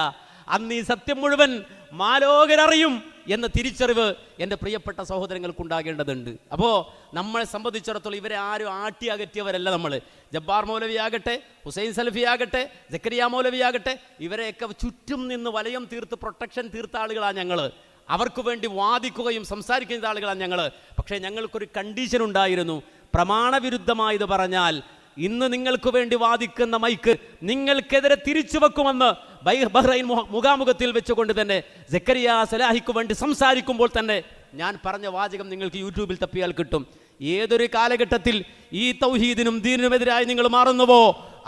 അന്ന് ഈ സത്യം മുഴുവൻ മാലോകരറിയും എന്ന തിരിച്ചറിവ് എൻ്റെ പ്രിയപ്പെട്ട സഹോദരങ്ങൾക്കുണ്ടാകേണ്ടതുണ്ട്. അപ്പോൾ നമ്മളെ സംബന്ധിച്ചിടത്തോളം ഇവരെ ആരും ആട്ടി അകറ്റിയവരല്ല നമ്മൾ. ജബ്ബാർ മൗലവി ആകട്ടെ, ഹുസൈൻ സലഫി ആകട്ടെ, സക്കരിയ മൗലവി ആകട്ടെ, ഇവരെയൊക്കെ ചുറ്റും നിന്ന് വലയം തീർത്ത് പ്രൊട്ടക്ഷൻ തീർത്ത ആളുകളാണ് ഞങ്ങൾ. അവർക്ക് വേണ്ടി വാദിക്കുകയും സംസാരിക്കുന്ന ആളുകളാണ് ഞങ്ങൾ. പക്ഷേ ഞങ്ങൾക്കൊരു കണ്ടീഷൻ ഉണ്ടായിരുന്നു. പ്രമാണവിരുദ്ധമായത് പറഞ്ഞാൽ ഇന്ന് നിങ്ങൾക്ക് വേണ്ടി വാദിക്കുന്ന മൈക്ക് നിങ്ങൾക്കെതിരെ തിരിച്ചു വെക്കുമെന്ന് ബഹ്റൈൻ മുഖാമുഖത്തിൽ വെച്ചുകൊണ്ട് തന്നെ സക്കരിയ സലാഹിക്ക് വേണ്ടി സംസാരിക്കുമ്പോൾ തന്നെ ഞാൻ പറഞ്ഞ വാചകം നിങ്ങൾക്ക് യൂട്യൂബിൽ തപ്പിയാൽ കിട്ടും. ഏതൊരു കാലഘട്ടത്തിൽ ഈ തൗഹീദിനും ദീനിനുമെതിരായി നിങ്ങൾ മാറുന്നുവോ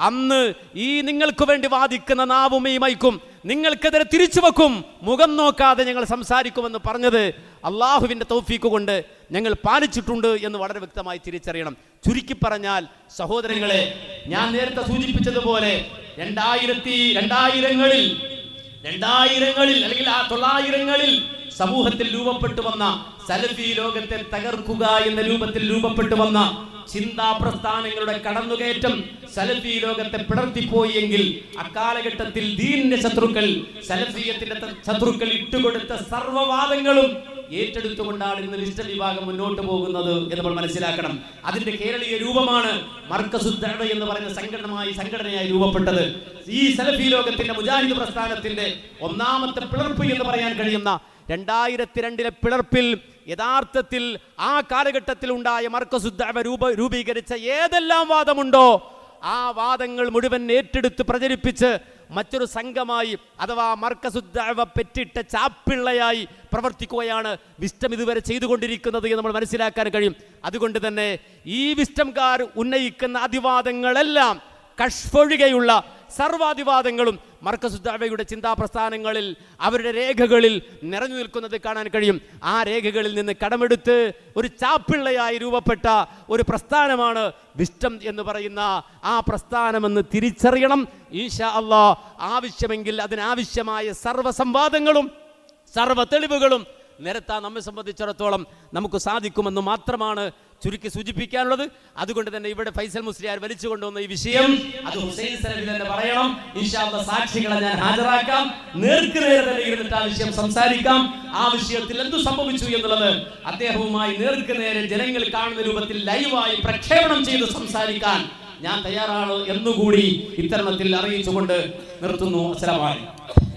അന്ന് ഈ നിങ്ങൾക്ക് വേണ്ടി വാദിക്കുന്ന നാവും ഈ മൈക്കും നിങ്ങൾക്കെതിരെ തിരിച്ചു വെക്കും, മുഖം നോക്കാതെ ഞങ്ങൾ സംസാരിക്കുമെന്ന് പറഞ്ഞത് അള്ളാഹുവിൻ്റെ തൗഫീക്ക് കൊണ്ട് ഞങ്ങൾ പാലിച്ചിട്ടുണ്ട് എന്ന് വളരെ വ്യക്തമായി തിരിച്ചറിയണം. ചുരുക്കി പറഞ്ഞാൽ സഹോദരങ്ങളെ, ഞാൻ നേരത്തെ സൂചിപ്പിച്ചതുപോലെ 2000ങ്ങളിൽ അല്ലെങ്കിൽ 900ങ്ങളിൽ സമൂഹത്തിൽ രൂപപ്പെട്ടു വന്ന സലഫി ലോകത്തെ തകർക്കുക എന്ന രൂപത്തിൽ രൂപപ്പെട്ടു വന്ന ചിന്താ പ്രസ്ഥാനങ്ങളുടെ കടന്നുകയറ്റം സലഫി ലോകത്തെ പിളർത്തിപ്പോയി എങ്കിൽ അക്കാലഘട്ടത്തിൽ ദീനിന്റെ ശത്രുക്കൾ, സലഫിയത്തിന്റെ ശത്രുക്കൾ ഇട്ടുകൊടുത്ത സർവ്വവാദങ്ങളും ഏറ്റെടുത്തുകൊണ്ടാണ് ഇന്ന് ലിസ്റ്റ് വിഭാഗം മുന്നോട്ട് പോകുന്നത് എന്ന് നമ്മൾ മനസ്സിലാക്കണം. അതിന്റെ കേരളീയ രൂപമാണ് മർക്കസുദ് ദഅവ എന്ന് പറയുന്ന സംഘടനയായി രൂപപ്പെട്ടത്. ഈ സലഫി ലോകത്തിന്റെ മുജാഹിദ് പ്രസ്ഥാനത്തിന്റെ ഒന്നാമത്തെ പിളർപ്പ് എന്ന് പറയാൻ കഴിയുന്ന 2002 പിളർപ്പിൽ യഥാർത്ഥത്തിൽ ആ കാലഘട്ടത്തിൽ ഉണ്ടായ മർക്കസുദ് ദഅവ രൂപീകരിച്ച ഏതെല്ലാം വാദമുണ്ടോ ആ വാദങ്ങൾ മുഴുവൻ ഏറ്റെടുത്ത് പ്രചരിപ്പിച്ച് മറ്റൊരു സംഘമായി അഥവാ മർക്കസുദ്ദഅവ പെറ്റിട്ട ചാപ്പിള്ളയായി പ്രവർത്തിക്കുകയാണ് വിസ്റ്റം ഇതുവരെ ചെയ്തുകൊണ്ടിരിക്കുന്നത് എന്ന് നമ്മൾ മനസ്സിലാക്കാൻ കഴിയും. അതുകൊണ്ട് തന്നെ ഈ വിസ്റ്റംകാർ ഉന്നയിക്കുന്ന അതിവാദങ്ങളെല്ലാം കഷ്ഫൊഴികെയുള്ള സർവാധിവാദങ്ങളും മർക്കസുദ്ദഅവയുടെ ചിന്താ പ്രസ്ഥാനങ്ങളിൽ അവരുടെ രേഖകളിൽ നിറഞ്ഞു നിൽക്കുന്നത് കാണാൻ കഴിയും. ആ രേഖകളിൽ നിന്ന് കടമെടുത്ത് ഒരു ചാപ്പിള്ളയായി രൂപപ്പെട്ട ഒരു പ്രസ്ഥാനമാണ് വിസ്റ്റം എന്ന് പറയുന്ന ആ പ്രസ്ഥാനമെന്ന് തിരിച്ചറിയണം. ഇൻഷാ അല്ലാഹ് ആവശ്യമെങ്കിൽ അതിനാവശ്യമായ സർവ്വ സംവാദങ്ങളും സർവ്വ തെളിവുകളും നിരത്താൻ നമ്മെ സംബന്ധിച്ചിടത്തോളം നമുക്ക് സാധിക്കുമെന്ന് മാത്രമാണ് ചുരുക്കി സൂചിപ്പിക്കാനുള്ളത്. അതുകൊണ്ട് തന്നെ ഇവിടെ ഫൈസൽ മുസ്ലിയാർ വലിച്ചു കൊണ്ടുവന്ന ഈ വിഷയം അത് ഹുസൈൻ സലഫി തന്നെ പറയണം. ഇൻഷാ അല്ലാഹ് സാക്ഷികളെ ഞാൻ ഹാജരാക്കാം, നേർക്കുനേരെ തന്നെ ഇരുന്നിട്ട് ആ വിഷയം സംസാരിക്കാം. ആ വിഷയത്തിൽ എന്തു സംഭവിച്ചു എന്നുള്ളത് അദ്ദേഹവുമായി നേർക്കുനേരെ ജനങ്ങൾ കാണുന്ന രൂപത്തിൽ ലൈവായി പ്രക്ഷേപണം ചെയ്ത് സംസാരിക്കാൻ ഞാൻ തയ്യാറാണ് എന്നുകൂടി ഇത്തരണത്തിൽ അറിയിച്ചുകൊണ്ട് നിർത്തുന്നു. അസ്സലാമു അലൈക്കും.